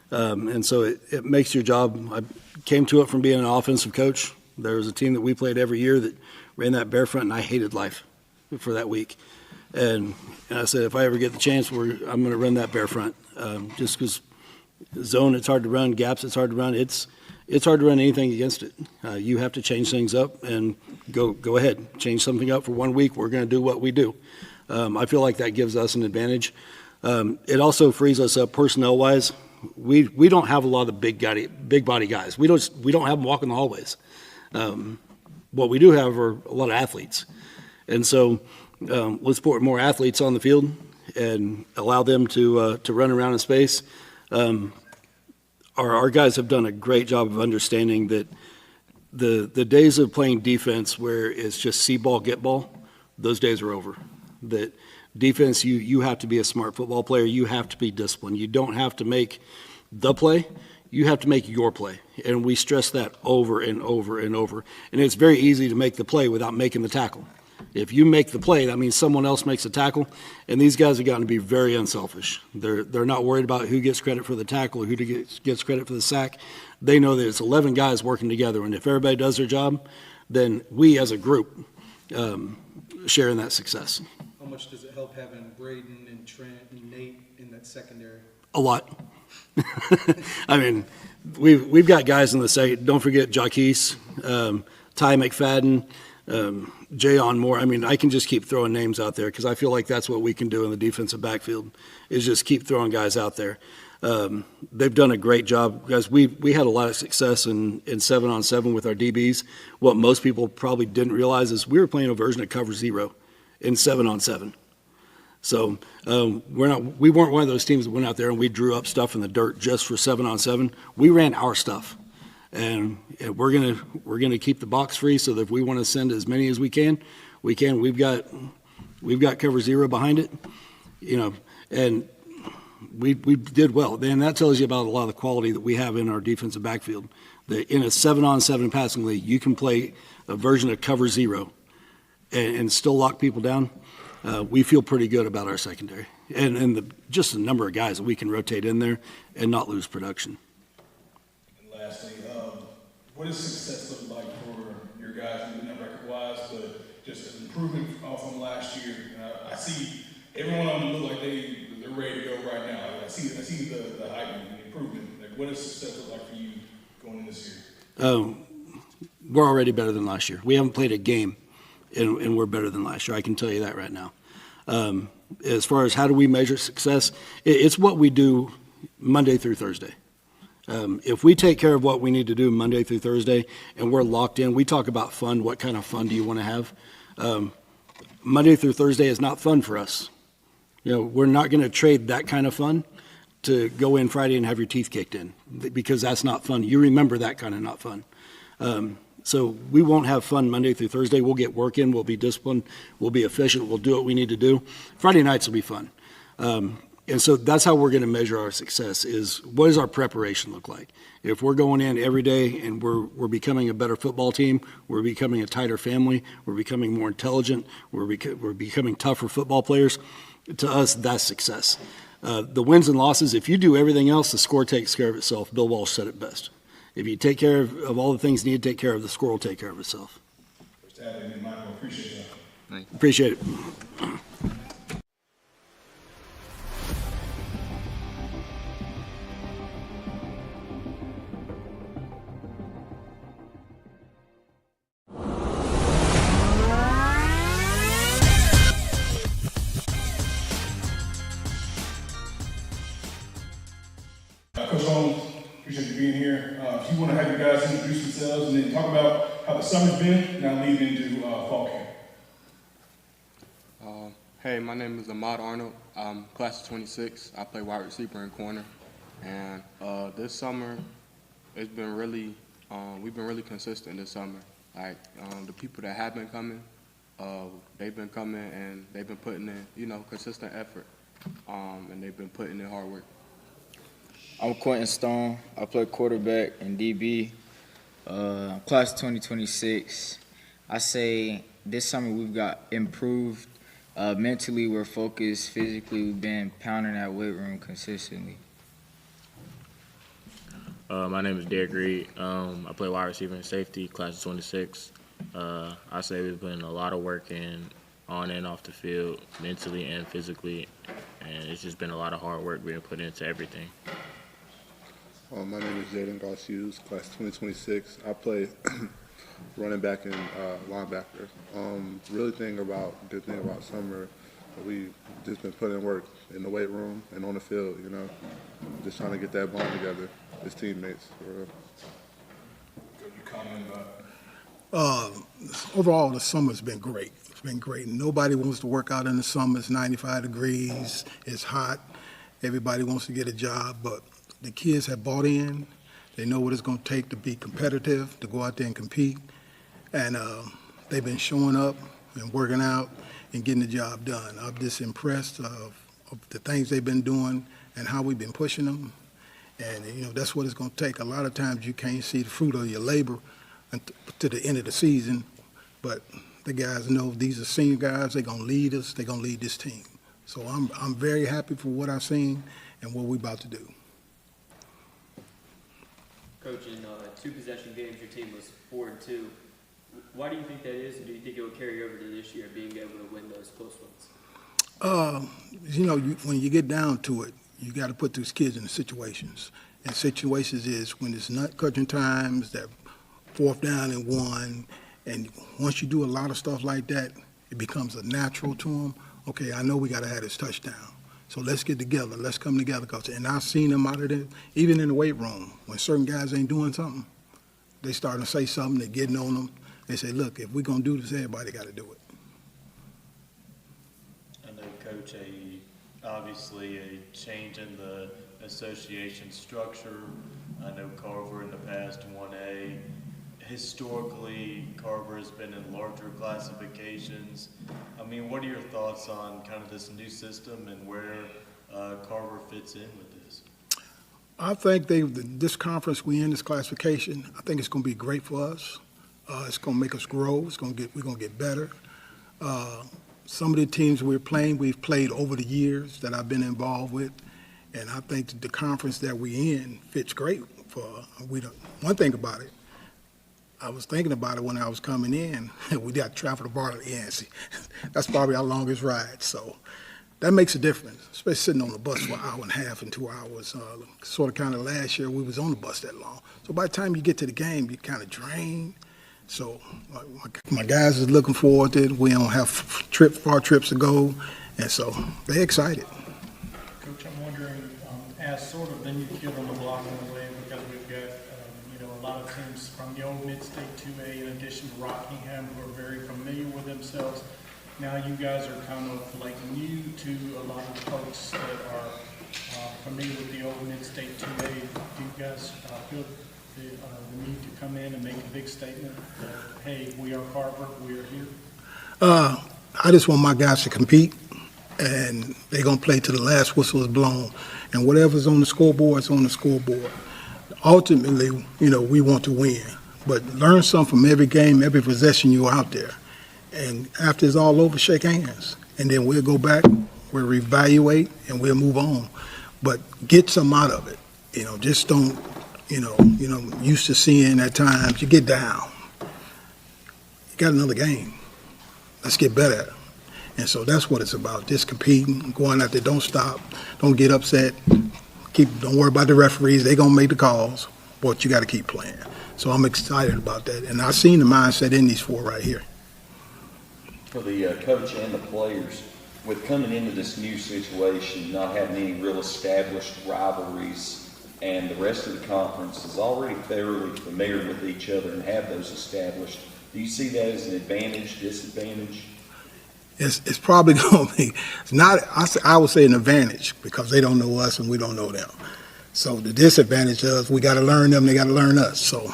and so it makes your job. I came to it from being an offensive coach. There was a team that we played every year that ran that bear front, and I hated life for that week. And I said, if I ever get the chance, I'm going to run that bear front, just because zone it's hard to run, gaps it's hard to run. It's hard to run anything against it. You have to change things up and go ahead. Change something up for 1 week. We're going to do what we do. I feel like that gives us an advantage. It also frees us up personnel-wise. We don't have a lot of big body guys. We don't have them walking the hallways. What we do have are a lot of athletes. And so let's put more athletes on the field and allow them to run around in space. Our guys have done a great job of understanding that the days of playing defense where it's just see ball, get ball, those days are over. That defense, you have to be a smart football player. You have to be disciplined. You don't have to make the play. You have to make your play. And we stress that over and over and over. And it's very easy to make the play without making the tackle. If you make the play, that means someone else makes a tackle, and these guys have gotten to be very unselfish. They're not worried about who gets credit for the tackle or who gets credit for the sack. They know that it's 11 guys working together, and if everybody does their job, then we as a group share in that success.
How much does it help having Braden and Trent and Nate in that secondary?
A lot. I mean, we've got guys in the second. Don't forget Jaquise, Ty McFadden, Jayon Moore. I mean, I can just keep throwing names out there because I feel like that's what we can do in the defensive backfield is just keep throwing guys out there. They've done a great job, guys. We had a lot of success in 7-on-7 with our DBs. What most people probably didn't realize is we were playing a version of cover 0 in 7-on-7. So we weren't one of those teams that went out there and we drew up stuff in the dirt just for 7-on-7. We ran our stuff, and we're gonna keep the box free so that if we want to send as many as we can, we can. We've got cover 0 behind it, and we did well. And that tells you about a lot of the quality that we have in our defensive backfield. That in a 7-on-7 passing league, you can play a version of cover 0 and still lock people down. We feel pretty good about our secondary and just the number of guys that we can rotate in there and not lose production.
And lastly, what does success look like for your guys, maybe not record-wise, but just an improvement from last year? I see every one of them look like they're ready to go right now. I see the height and the improvement. Like, what does success look like for you going in this year?
We're already better than last year. We haven't played a game, and we're better than last year. I can tell you that right now. As far as how do we measure success, it's what we do Monday through Thursday. If we take care of what we need to do Monday through Thursday and we're locked in, we talk about fun. What kind of fun do you want to have? Monday through Thursday is not fun for us. We're not going to trade that kind of fun to go in Friday and have your teeth kicked in because that's not fun. You remember that kind of not fun. So we won't have fun Monday through Thursday. We'll get work in. We'll be disciplined. We'll be efficient. We'll do what we need to do. Friday nights will be fun. And so that's how we're going to measure our success is what does our preparation look like? If we're going in every day and we're becoming a better football team, we're becoming a tighter family, we're becoming more intelligent, we're becoming tougher football players, to us, that's success. The wins and losses, if you do everything else, the score takes care of itself. Bill Walsh said it best. If you take care of all the things you need to take care of, the score will take care of itself.
Michael, appreciate that.
Appreciate it.
Coach Holmes, appreciate you being here. If you want to have you guys introduce yourselves and then talk about how the summer's been, now lead into fall camp.
Hey, my name is Ahmad Arnold. I'm class of 26. I play wide receiver and corner. And this summer, it's been really, we've been really consistent this summer. Like the people that have been coming, they've been coming and they've been putting in, consistent effort. And they've been putting in hard work.
I'm Quentin Stone. I play quarterback and DB. Class 2026. I say this summer we've got improved. Mentally, we're focused. Physically, we've been pounding that weight room consistently.
My name is Derek Reed. I play wide receiver and safety, class of 26. I say we've put in a lot of work in on and off the field, mentally and physically, and it's just been a lot of hard work being put into everything.
My name is Jaden Goss-Hughes, class 2026. I play running back and linebacker. Good thing about summer, we just been putting work in the weight room and on the field, just trying to get that bond together as teammates. For real.
Could you comment about?
Overall, the summer's been great. It's been great. Nobody wants to work out in the summer. It's 95 degrees. It's hot. Everybody wants to get a job, but the kids have bought in. They know what it's going to take to be competitive, to go out there and compete. And they've been showing up and working out and getting the job done. I'm just impressed of the things they've been doing and how we've been pushing them. And, that's what it's going to take. A lot of times you can't see the fruit of your labor to the end of the season, but the guys know these are senior guys, they're gonna lead us, they're gonna lead this team. So I'm very happy for what I've seen and what we're about to do.
Coach, in 2 possession games, your team was 4-2. Why do you think that is, and do you think it will carry over to this year, being able to win those close ones?
When you get down to it, you got to put these kids in the situations. And situations is when it's nut cutting times, that 4th down and 1, and once you do a lot of stuff like that, it becomes a natural to them. Okay, I know we got to have this touchdown. So let's get together. Let's come together, Coach. And I've seen them out of there, even in the weight room, when certain guys ain't doing something, they starting to say something, they're getting on them. They say, look, if we're going to do this, everybody got to do it.
I know, Coach, obviously a change in the association structure. I know Carver in the past 1A. Historically, Carver has been in larger classifications. I mean, what are your thoughts on kind of this new system and where Carver fits in with this?
I think this conference we in, this classification, I think it's going to be great for us. It's going to make us grow. We're going to get better. Some of the teams we've played over the years that I've been involved with, and I think the conference that we in fits great for. One thing about it, I was thinking about it when I was coming in. We got to travel to Bartlett Yancey. That's probably our longest ride. So that makes a difference, especially sitting on the bus for an hour and a half and 2 hours. Sort of kind of last year we was on the bus that long. So by the time you get to the game, you kind of drain. So my guys is looking forward to it. We don't have far trips to go, and so they're excited.
Coach, I'm wondering, as sort of then you give them a block in a way because we've got a lot of teams from the old Mid-State 2A in addition to Rockingham who are very familiar with themselves. Now you guys are kind of like new to a lot of the folks that are familiar with the old Mid-State 2A. Do you guys feel the need to come in and make a big statement that, hey, we are Carver, we are here?
I just want my guys to compete, and they're going to play till the last whistle is blown. And whatever's on the scoreboard is on the scoreboard. Ultimately, we want to win. But learn something from every game, every possession you're out there. And after it's all over, shake hands. And then we'll go back, we'll reevaluate, and we'll move on. But get some out of it. Just don't, used to seeing at times, you get down. You got another game. Let's get better at it. And so that's what it's about, just competing, going out there, don't stop, don't get upset, don't worry about the referees, they're going to make the calls, but you got to keep playing. So I'm excited about that, and I've seen the mindset in these 4 right here.
For the coach and the players, with coming into this new situation, not having any real established rivalries, and the rest of the conference is already fairly familiar with each other and have those established, do you see that as an advantage, disadvantage?
It's probably going to be, it's not, I would say an advantage because they don't know us and we don't know them. So the disadvantage is we got to learn them, they got to learn us. So,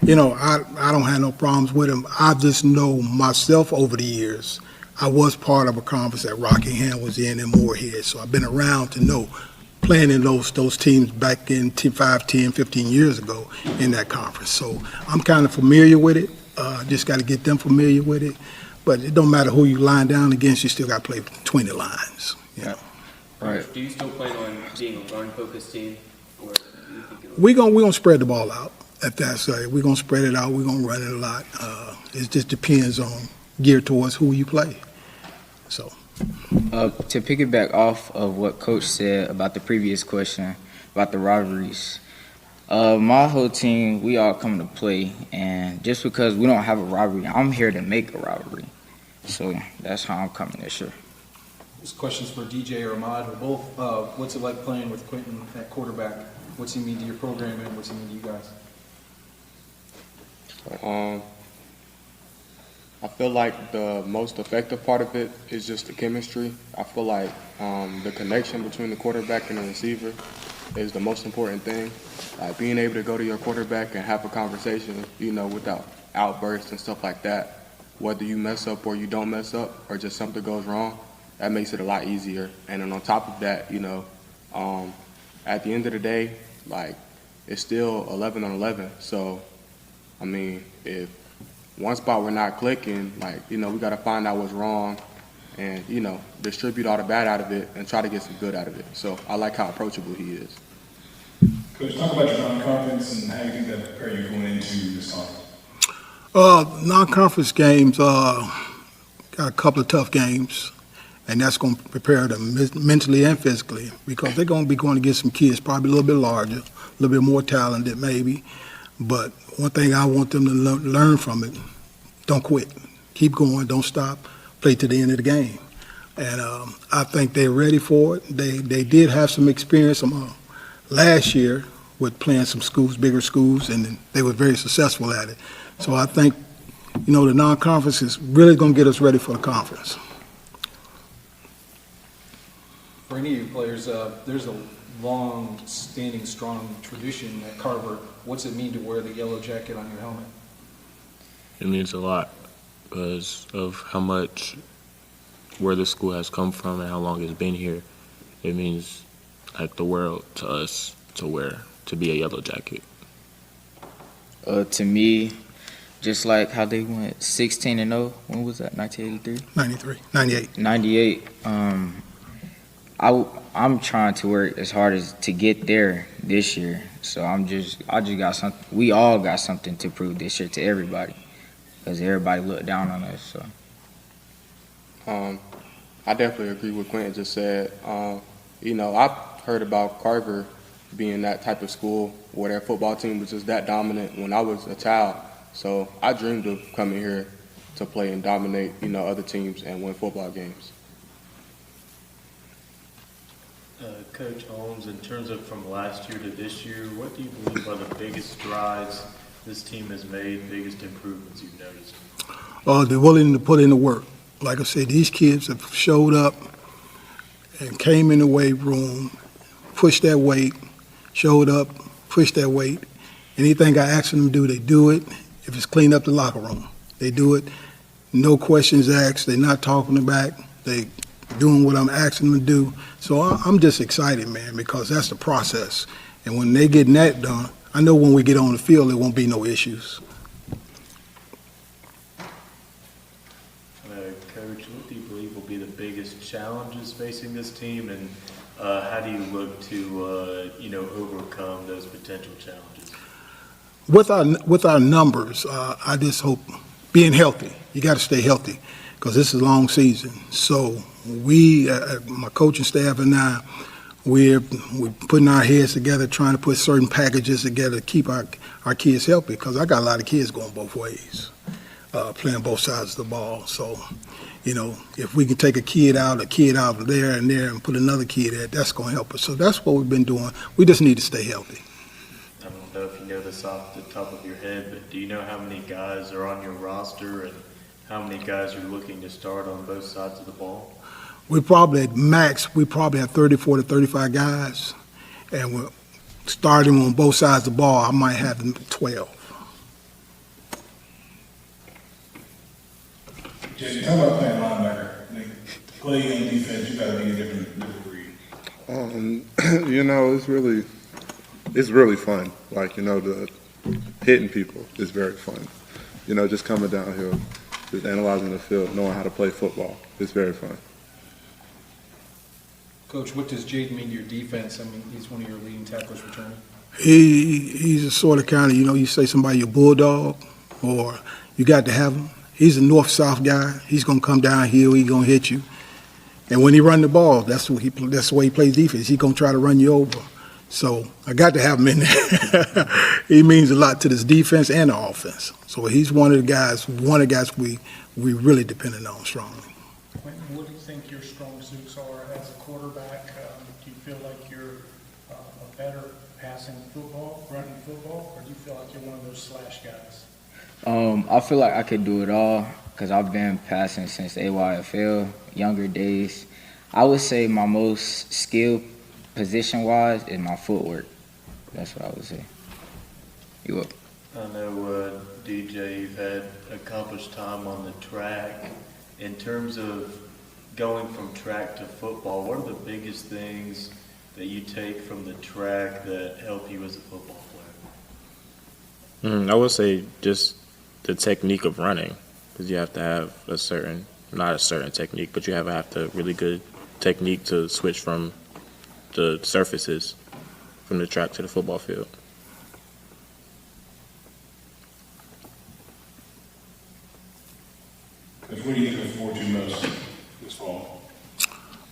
I don't have no problems with them. I just know myself over the years, I was part of a conference that Rockingham was in Morehead. So I've been around to know, playing in those teams back in 5, 10, 15 years ago in that conference. So I'm kind of familiar with it. Just got to get them familiar with it. But it don't matter who you line down against, you still got to play between the lines.
Right. Do you still plan on being a run-focused team? Or do you think
we're gonna spread the ball out. If that's right, we're gonna spread it out. We're gonna run it a lot. It just depends on geared towards who you play. So,
to piggyback off of what Coach said about the previous question about the rivalries, my whole team, we all come to play, and just because we don't have a rivalry, I'm here to make a rivalry. So that's how I'm coming this year.
This question's for DJ or Ahmad, or both. What's it like playing with Quentin at quarterback? What's he mean to your program, and what's he mean to you guys?
I feel like the most effective part of it is just the chemistry. I feel like the connection between the quarterback and the receiver is the most important thing. Like being able to go to your quarterback and have a conversation, without outbursts and stuff like that. Whether you mess up or you don't mess up, or just something goes wrong, that makes it a lot easier. And then on top of that, at the end of the day, like, it's still 11 on 11. So, I mean, if one spot we're not clicking, like, you know, we got to find out what's wrong and, you know, distribute all the bad out of it and try to get some good out of it. So I like how approachable he is.
Coach, talk about your non-conference and how you think that prepare you going into this conference.
Non-conference games, got a couple of tough games, and that's going to prepare them mentally and physically because they're going to be going against some kids probably a little bit larger, a little bit more talented maybe. But one thing I want them to learn from it, don't quit. Keep going, don't stop, play to the end of the game. And I think they're ready for it. They did have some experience last year with playing some schools, bigger schools, and they were very successful at it. So I think, you know, the non-conference is really going to get us ready for the conference.
For any of you players, there's a long-standing, strong tradition at Carver. What's it mean to wear the yellow jacket on your helmet?
It means a lot because of how much where the school has come from and how long it's been here. It means like the world to us to wear, to be a yellow jacket.
To me, just like how they went 16-0, when was that, 1983?
93, 98.
98. I'm trying to work as hard as to get there this year. So I just got something. We all got something to prove this year to everybody, because everybody looked down on us. So.
I definitely agree with Quentin just said. You know, I've heard about Carver being that type of school where their football team was just that dominant when I was a child. So I dreamed of coming here to play and dominate, you know, other teams and win football games.
Coach Holmes, in terms of from last year to this year, what do you believe are the biggest strides this team has made, biggest improvements you've noticed?
They're willing to put in the work. Like I said, these kids have showed up and came in the weight room, pushed that weight, showed up, pushed that weight. Anything I ask them to do, they do it. If it's clean up the locker room, they do it. No questions asked. They're not talking back. They doing what I'm asking them to do. So I'm just excited, man, because that's the process. And when they getting that done, I know when we get on the field, there won't be no issues.
Coach, what do you believe will be the biggest challenges facing this team, and how do you look to overcome those potential challenges?
With our numbers, I just hope being healthy. You got to stay healthy because this is a long season. So we, my coaching staff and I, we're putting our heads together, trying to put certain packages together to keep our kids healthy because I got a lot of kids going both ways, playing both sides of the ball. So, you know, if we can take a kid out of there and put another kid at, that's going to help us. So that's what we've been doing. We just need to stay healthy.
I don't know if you know this off the top of your head, but do you know how many guys are on your roster and how many guys are looking to start on both sides of the ball?
We probably at max, have 34 to 35 guys, and we're starting on both sides of the ball. I might have 12.
Jason, talk about playing linebacker. Playing on defense, you got to be a different breed.
You know, it's really fun. Like, you know, the hitting people is very fun. You know, just coming downhill, just analyzing the field, knowing how to play football. It's very fun.
Coach, what does Jaden mean to your defense? I mean, he's one of your leading tacklers returning.
He's a sort of kind of, you know, you say somebody your bulldog, or you got to have him. He's a north-south guy. He's going to come downhill. He's going to hit you. And when he run the ball, that's the way he plays defense. He's going to try to run you over. So I got to have him in there. He means a lot to this defense and the offense. So he's one of the guys we really dependent on strongly.
Quentin, what do you think your strong suits are as a quarterback? Do you feel like you're a better passing football, running football, or do you feel like you're one of those slash guys?
I feel like I could do it all because I've been passing since AYFL, younger days. I would say my most skilled position-wise is my footwork. That's what I would say. You up?
I know, DJ, you've had accomplished time on the track. In terms of going from track to football, what are the biggest things that you take from the track that help you as a football player?
I would say just the technique of running, because you have to have not a certain technique, but you have to really good technique to switch from the surfaces from the track to the football field.
Coach, what are you looking forward to most this fall?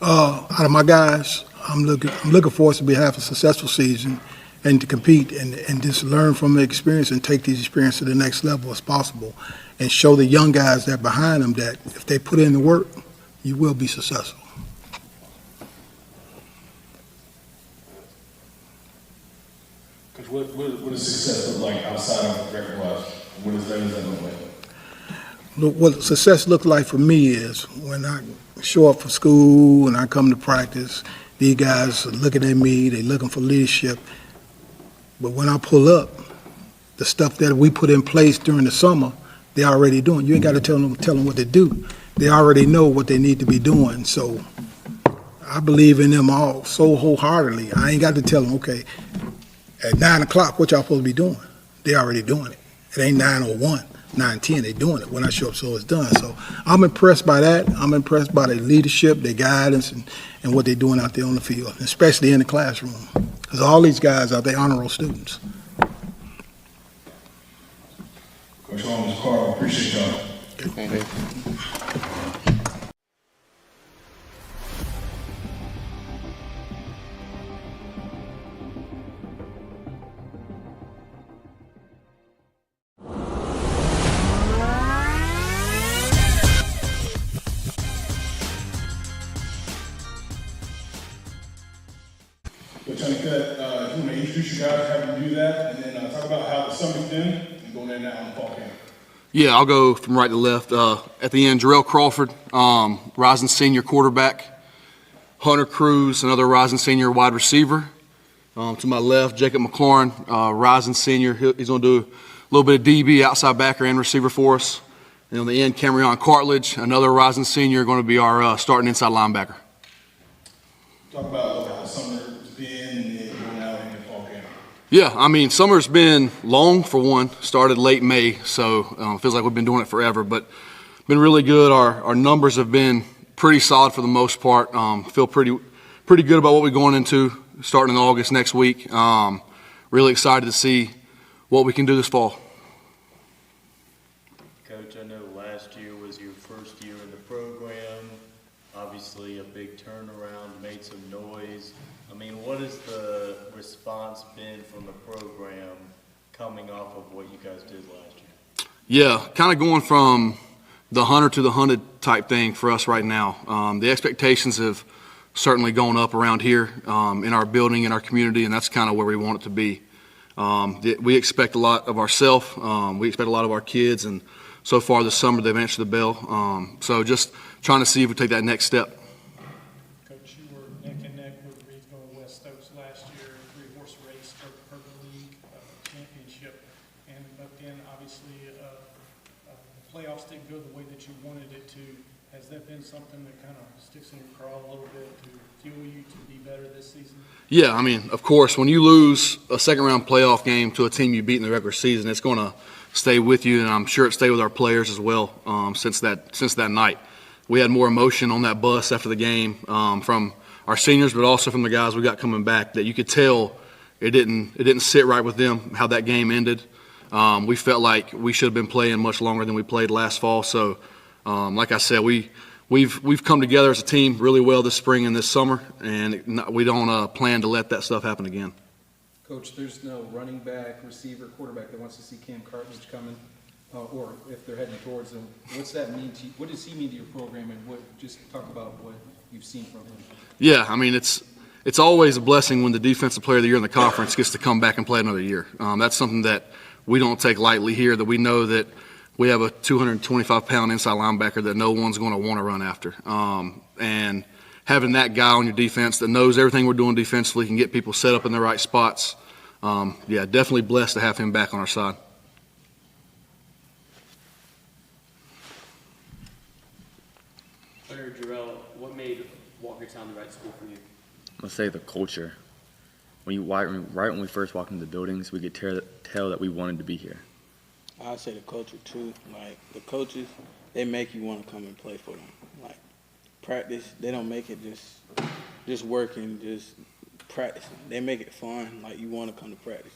Out of my guys, I'm looking forward to have a successful season and to compete and just learn from the experience and take these experiences to the next level as possible and show the young guys that are behind them that if they put in the work, you will be successful.
Coach, what does success look like outside of record-wise? What does that look like?
Look, what success looks like for me is when I show up for school and I come to practice, these guys are looking at me, they're looking for leadership. But when I pull up, the stuff that we put in place during the summer, they're already doing. You ain't got to tell them what to do. They already know what they need to be doing. So I believe in them all so wholeheartedly. I ain't got to tell them, okay, at 9 o'clock, what y'all supposed to be doing? They already doing it. It ain't 9:01, 9:10, they doing it. When I show up, so it's done. So I'm impressed by that. I'm impressed by their leadership, their guidance, and what they're doing out there on the field, especially in the classroom. Because all these guys are they honor roll students.
Coach Holmes, Carver, appreciate y'all.
Thank you.
Coach Honeycutt, if you want to introduce you guys, have them do that, and then talk about how the summer's been, and go there now on the fall camp.
Yeah, I'll go from right to left. At the end, Jarrell Crawford, rising senior quarterback. Hunter Cruz, another rising senior wide receiver. To my left, Jacob McLaurin, rising senior. He's going to do a little bit of DB, outside backer, and receiver for us. And on the end, Camryon Cartledge, another rising senior, going to be our starting inside linebacker.
Talk about how the summer's been and then going out into fall camp.
Yeah, I mean, summer's been long for one. Started late May, so feels like we've been doing it forever, but been really good. Our numbers have been pretty solid for the most part. Feel pretty good about what we're going into starting in August next week. Really excited to see what we can do this fall.
Coach, I know last year was your first year in the program. Obviously a big turnaround, made some noise. I mean, what has the response been from the program coming off of what you guys did last year?
Yeah, kind of going from the 100 to the 100 type thing for us right now. The expectations have certainly gone up around here in our building, in our community, and that's kind of where we want it to be. We expect a lot of ourselves. We expect a lot of our kids, and so far this summer they've answered the bell. So just trying to see if we take that next step.
Coach, you were neck and neck with Reidsville and West Stokes last year, 3-horse race for the league championship, but then obviously the playoffs didn't go the way that you wanted it to. Has that been something that kind of sticks in your craw a little bit to fuel you to be better this season? Yeah,
I mean, of course, when you lose a second-round playoff game to a team you beat in the regular season, it's going to stay with you, and I'm sure it stayed with our players as well since that night. We had more emotion on that bus after the game from our seniors, but also from the guys we got coming back, that you could tell it didn't sit right with them how that game ended. We felt like we should have been playing much longer than we played last fall. So, like I said, we've come together as a team really well this spring and this summer, and we don't plan to let that stuff happen again.
Coach, there's no running back, receiver, quarterback that wants to see Cam Cartledge coming, or if they're heading towards him. What's that mean to you? What does he mean to your program, and just talk about what you've seen from him?
Yeah, I mean, it's always a blessing when the defensive player of the year in the conference gets to come back and play another year. That's something that we don't take lightly here, that we know that we have a 225-pound inside linebacker that no one's going to want to run after. And having that guy on your defense that knows everything we're doing defensively, can get people set up in the right spots, yeah, definitely blessed to have him back on our side.
Player Jarrell, what made Walkertown the right school for you?
Let's say the culture. Right when we first walked into the buildings, we could tell that we wanted to be here.
I'd say the culture too. Like the coaches, they make you want to come and play for them. Like practice, they don't make it just working, just practicing. They make it fun. Like you want to come to practice.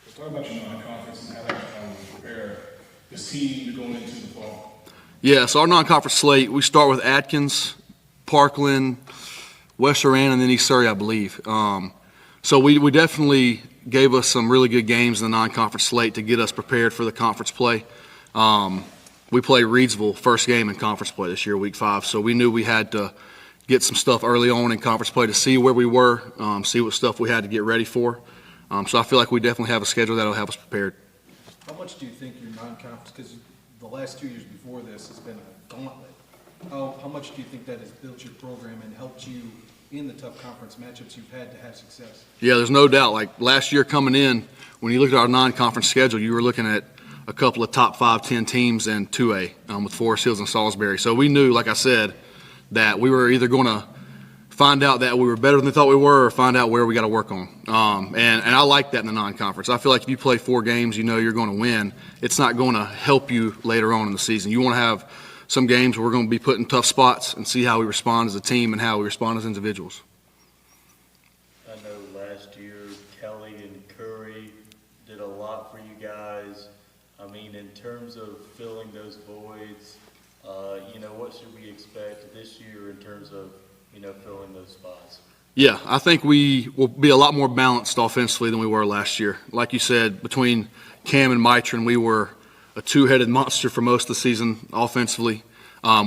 Let's talk about your non-conference and how that will prepare this team going into the fall.
Yeah, so our non-conference slate, we start with Atkins, Parkland, West Oran, and then East Surrey, I believe. So we definitely gave us some really good games in the non-conference slate to get us prepared for the conference play. We play Reidsville first game in conference play this year, week 5. So we knew we had to get some stuff early on in conference play to see where we were, see what stuff we had to get ready for. So I feel like we definitely have a schedule that will have us prepared.
How much do you think your non-conference, because the last 2 years before this has been a gauntlet, how much do you think that has built your program and helped you in the tough conference matchups you've had to have success?
Yeah, there's no doubt. Like last year coming in, when you looked at our non-conference schedule, you were looking at a couple of top 5-10 teams in 2A with Forest Hills and Salisbury. So we knew, like I said, that we were either going to find out that we were better than they thought we were or find out where we got to work on. And I like that in the non-conference. I feel like if you play 4 games, you know you're going to win. It's not going to help you later on in the season. You want to have some games where we're going to be put in tough spots and see how we respond as a team and how we respond as individuals.
I know last year Kelly and Curry did a lot for you guys. I mean, in terms of filling those voids, what should we expect this year in terms of, filling those spots?
Yeah, I think we will be a lot more balanced offensively than we were last year. Like you said, between Cam and Mitron, we were a 2-headed monster for most of the season offensively.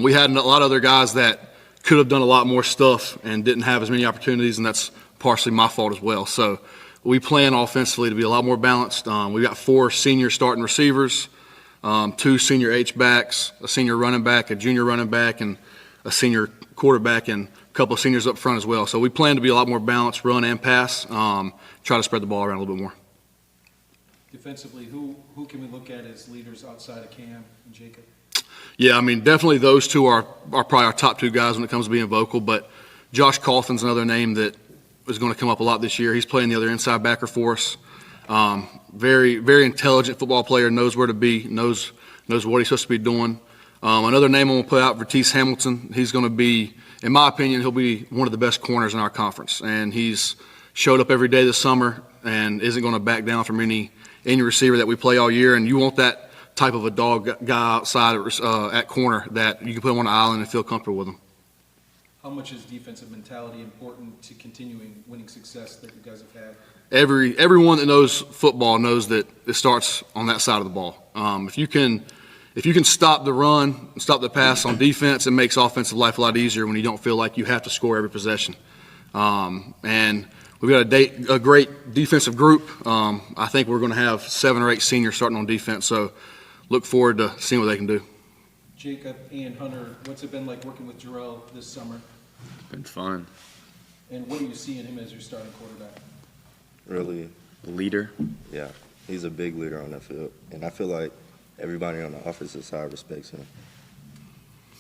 We had a lot of other guys that could have done a lot more stuff and didn't have as many opportunities, and that's partially my fault as well. So we plan offensively to be a lot more balanced. We've got 4 senior starting receivers, 2 senior H-backs, a senior running back, a junior running back, and a senior quarterback, and a couple of seniors up front as well. So we plan to be a lot more balanced, run and pass, try to spread the ball around a little bit more.
Defensively, who can we look at as leaders outside of Cam and Jacob?
Yeah, I mean, definitely those 2 are probably our top 2 guys when it comes to being vocal, but Josh Cawthon's another name that is going to come up a lot this year. He's playing the other inside backer for us. Very, very intelligent football player, knows where to be, knows what he's supposed to be doing. Another name I'm going to put out, Vertice Hamilton. He's going to be, in my opinion, he'll be one of the best corners in our conference. And he's showed up every day this summer and isn't going to back down from any receiver that we play all year. And you want that type of a dog guy outside at corner that you can put him on the island and feel comfortable with him.
How much is defensive mentality important to continuing winning success that you guys have had?
Everyone that knows football knows that it starts on that side of the ball. If you can stop the run, stop the pass on defense, it makes offensive life a lot easier when you don't feel like you have to score every possession. And we've got a great defensive group. I think we're going to have 7 or 8 seniors starting on defense, so look forward to seeing what they can do.
Jacob and Hunter, what's it been like working with Jarrell this summer?
It's been fun.
And what do you see in him as your starting quarterback?
Really, leader. Yeah, he's a big leader on that field, and I feel like everybody on the offensive side respects him.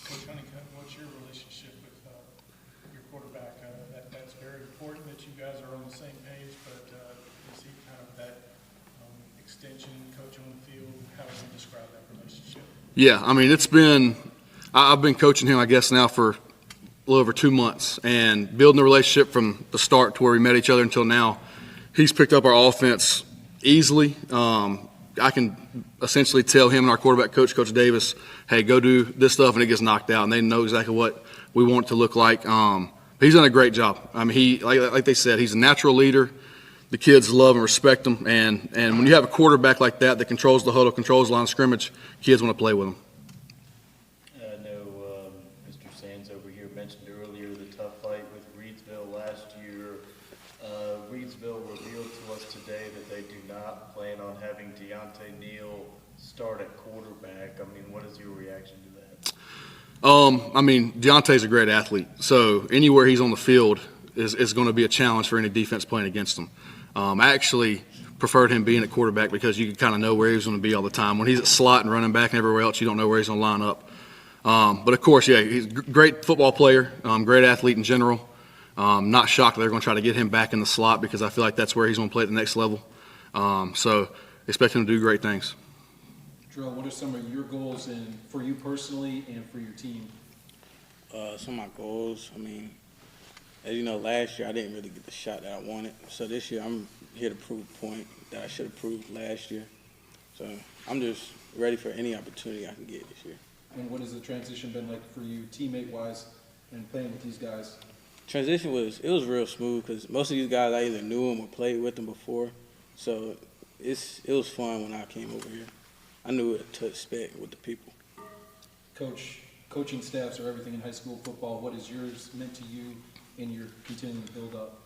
Coach Honeycutt, what's your relationship with your quarterback? That's very important that you guys are on the same page, but is he kind of that extension coach on the field? How would you describe that relationship?
Yeah, I mean, I've been coaching him, I guess, now for a little over 2 months, and building the relationship from the start to where we met each other until now. He's picked up our offense easily. I can essentially tell him and our quarterback coach, Coach Davis, hey, go do this stuff, and it gets knocked out, and they know exactly what we want it to look like. He's done a great job. I mean, like they said, he's a natural leader. The kids love and respect him, and when you have a quarterback like that controls the huddle, controls the line of scrimmage, kids want to play with him.
I know Mr. Sands over here mentioned earlier the tough fight with Reidsville last year. Reidsville revealed to us today that they do not plan on having Deontay Neal start at quarterback. I mean, what is your reaction to that?
I mean, Deontay's a great athlete, so anywhere he's on the field is going to be a challenge for any defense playing against him. I actually preferred him being at quarterback because you could kind of know where he was going to be all the time. When he's at slot and running back and everywhere else, you don't know where he's going to line up. But, of course, yeah, he's a great football player, great athlete in general. Not shocked that they're going to try to get him back in the slot because I feel like that's where he's going to play at the next level. So expect him to do great things.
Drill, what are some of your goals for you personally and for your team?
Some of my goals, I mean, as you know, last year I didn't really get the shot that I wanted. So this year I'm here to prove a point that I should have proved last year. So I'm just ready for any opportunity I can get this year.
And what has the transition been like for you, teammate-wise, and playing with these guys?
Transition was real smooth because most of these guys I either knew them or played with them before. So it was fun when I came over here. I knew what to expect with the people.
Coach, coaching staffs are everything in high school football. What has yours meant to you in your continuing to build up?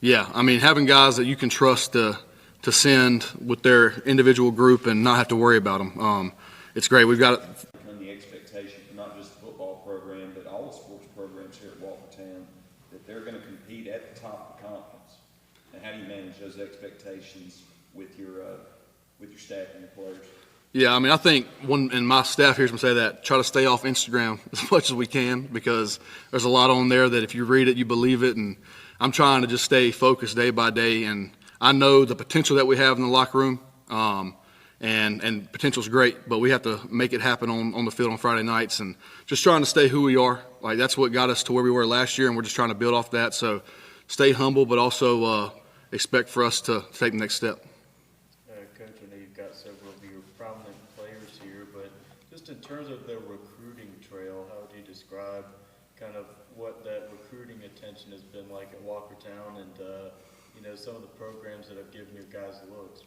Yeah, I mean, having guys that you can trust to send with their individual group and not have to worry about them, it's great. We've got
the expectation for not just the football program, but all the sports programs here at Walkertown, that they're going to compete at the top of the conference. And how do you manage those expectations with your staff and your players?
Yeah, I mean, I think and my staff hears me say that, try to stay off Instagram as much as we can because there's a lot on there that if you read it, you believe it. And I'm trying to just stay focused day by day. And I know the potential that we have in the locker room, and potential's great, but we have to make it happen on the field on Friday nights and just trying to stay who we are. Like, that's what got us to where we were last year, and we're just trying to build off that. So stay humble, but also expect for us to take the next step.
Coach, I know you've got several of your prominent players here, but just in terms of the recruiting trail, how would you describe kind of what that recruiting attention has been like at Walkertown and, some of the programs that have given you guys looks?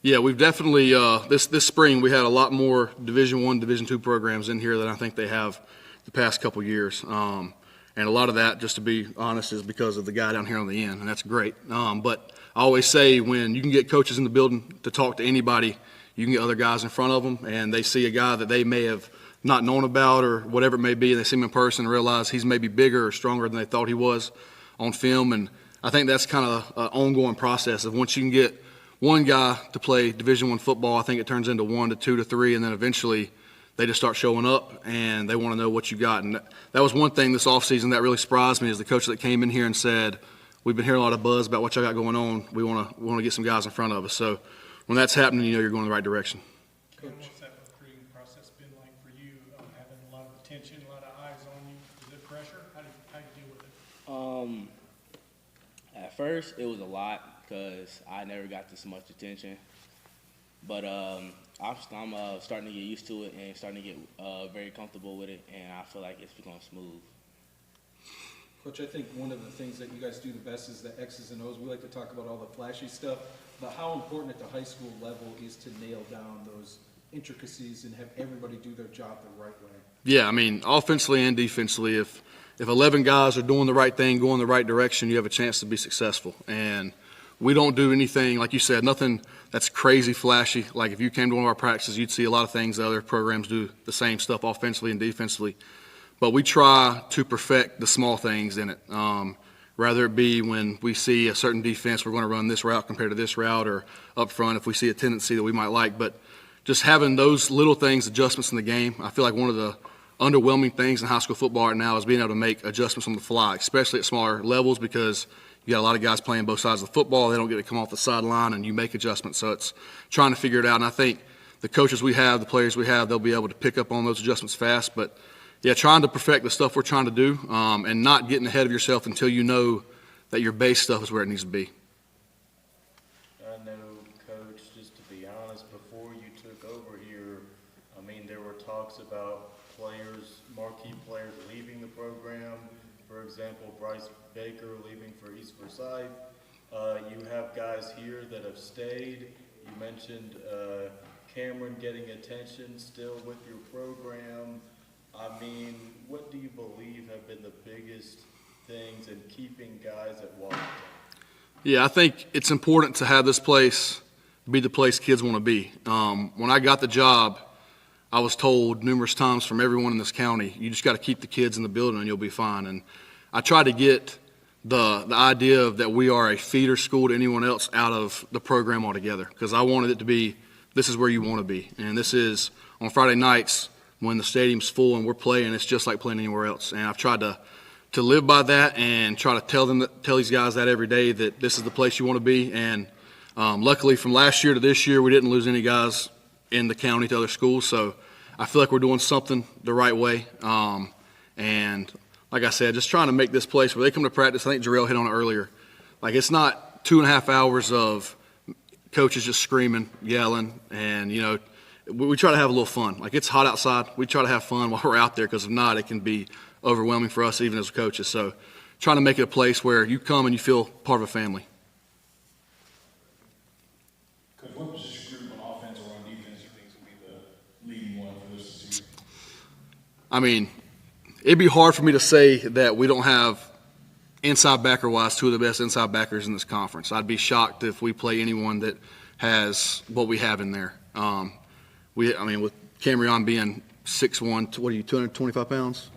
Yeah, we've definitely this spring we had a lot more Division I, Division II programs in here than I think they have the past couple years, and a lot of that, just to be honest, is because of the guy down here on the end, and that's great. But I always say when you can get coaches in the building to talk to anybody, you can get other guys in front of them, and they see a guy that they may have not known about or whatever it may be, and they see him in person and realize he's maybe bigger or stronger than they thought he was on film. And I think that's kind of an ongoing process of once you can get one guy to play Division I football, I think it turns into 1 to 2 to 3, and then eventually they just start showing up and they want to know what you got. And that was one thing this offseason that really surprised me is the coach that came in here and said, we've been hearing a lot of buzz about what y'all got going on. We want to get some guys in front of us. So when that's happening, you know you're going in the right direction.
Coach, what's that recruiting process been like for you? Having a lot of attention, a lot of eyes on you. Is it pressure? How do you deal with it?
At first, it was a lot because I never got this much attention. But I'm starting to get used to it and starting to get very comfortable with it, and I feel like it's going smooth.
Coach, I think one of the things that you guys do the best is the X's and O's. We like to talk about all the flashy stuff, but how important at the high school level is to nail down those intricacies and have everybody do their job the right way? Yeah, I mean, offensively and defensively, if 11 guys are doing the right thing, going the right direction, you have a chance to be successful. And we don't do anything, like you said, nothing that's crazy flashy. Like if you came to one of our practices, you'd see a lot of things that other programs do the same stuff offensively and defensively. But we try to perfect the small things in it. Rather it be when we see a certain defense, we're going to run this route compared to this route, or up front if we see a tendency that we might like. But just having those little things, adjustments in the game, I feel like one of the underwhelming things in high school football right now is being able to make adjustments on the fly, especially at smaller levels, because you got a lot of guys playing both sides of the football. They don't get to come off the sideline, and you make adjustments. So it's trying to figure it out. And I think the coaches we have, the players we have, they'll be able to pick up on those adjustments fast. But, yeah, trying to perfect the stuff we're trying to do, and not getting ahead of yourself until you know that your base stuff is where it needs to be.
I know, Coach, just to be honest, before you took over here, I mean, there were talks about players, marquee players leaving the program. For example, Bryce Baker leaving for East Forsyth. You have guys here that have stayed. You mentioned Cameron getting attention still with your program. I mean, what do you believe have been the biggest things in keeping guys at Walkertown?
Yeah, I think it's important to have this place be the place kids want to be. When I got the job, I was told numerous times from everyone in this county, you just got to keep the kids in the building and you'll be fine. And I tried to get the idea of that we are a feeder school to anyone else out of the program altogether, because I wanted it to be, this is where you want to be. And this is on Friday nights when the stadium's full and we're playing, it's just like playing anywhere else. And I've tried to live by that and try to tell these guys that every day, that this is the place you want to be. And Luckily, from last year to this year, we didn't lose any guys in the county to other schools, so I feel like we're doing something the right way. And like I said, just trying to make this place where they come to practice. I think Jarrell hit on it earlier. Like, it's not 2.5 hours of coaches just screaming, yelling, and, you know, we try to have a little fun. Like, it's hot outside. We try to have fun while we're out there, because if not, it can be overwhelming for us even as coaches. So trying to make it a place where you come and you feel part of a family.
Coach, what position group on offense or on defense do you think will be the leading one for this season?
I mean, it'd be hard for me to say that we don't have inside backer-wise two of the best inside backers in this conference. I'd be shocked if we play anyone that has what we have in there. With Camryon being 6'1", 225 pounds?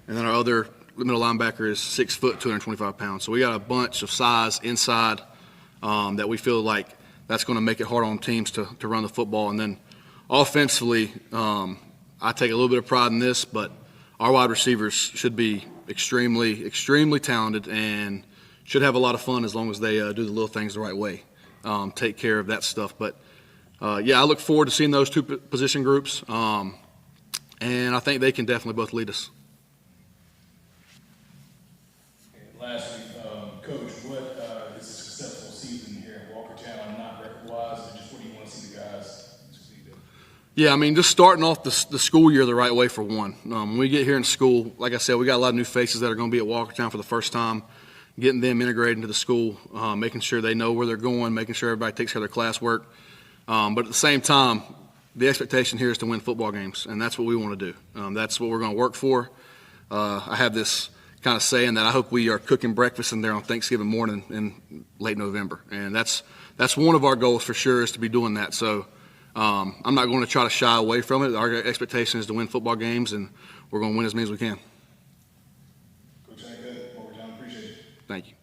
And then our other middle linebacker is 6 foot, 225 pounds. So we got a bunch of size inside that we feel like that's going to make it hard on teams to run the football. And then offensively, I take a little bit of pride in this, but our wide receivers should be extremely, extremely talented and should have a lot of fun as long as they do the little things the right way, take care of that stuff. But, I look forward to seeing those two position groups, and I think they can definitely both lead us.
And lastly, Coach, what is a successful season here in Walkertown, not record-wise, but just what do you want to see the guys succeed in?
Yeah, I mean, just starting off the school year the right way for one. When we get here in school, like I said, we got a lot of new faces that are going to be at Walkertown for the first time, getting them integrated into the school, making sure they know where they're going, making sure everybody takes care of their classwork. But at the same time, the expectation here is to win football games, and that's what we want to do. That's what we're going to work for. I have this kind of saying that I hope we are cooking breakfast in there on Thanksgiving morning in late November, and that's one of our goals for sure, is to be doing that. So I'm not going to try to shy away from it. Our expectation is to win football games, and we're going to win as many as we can.
Coach, I appreciate it.
Thank you.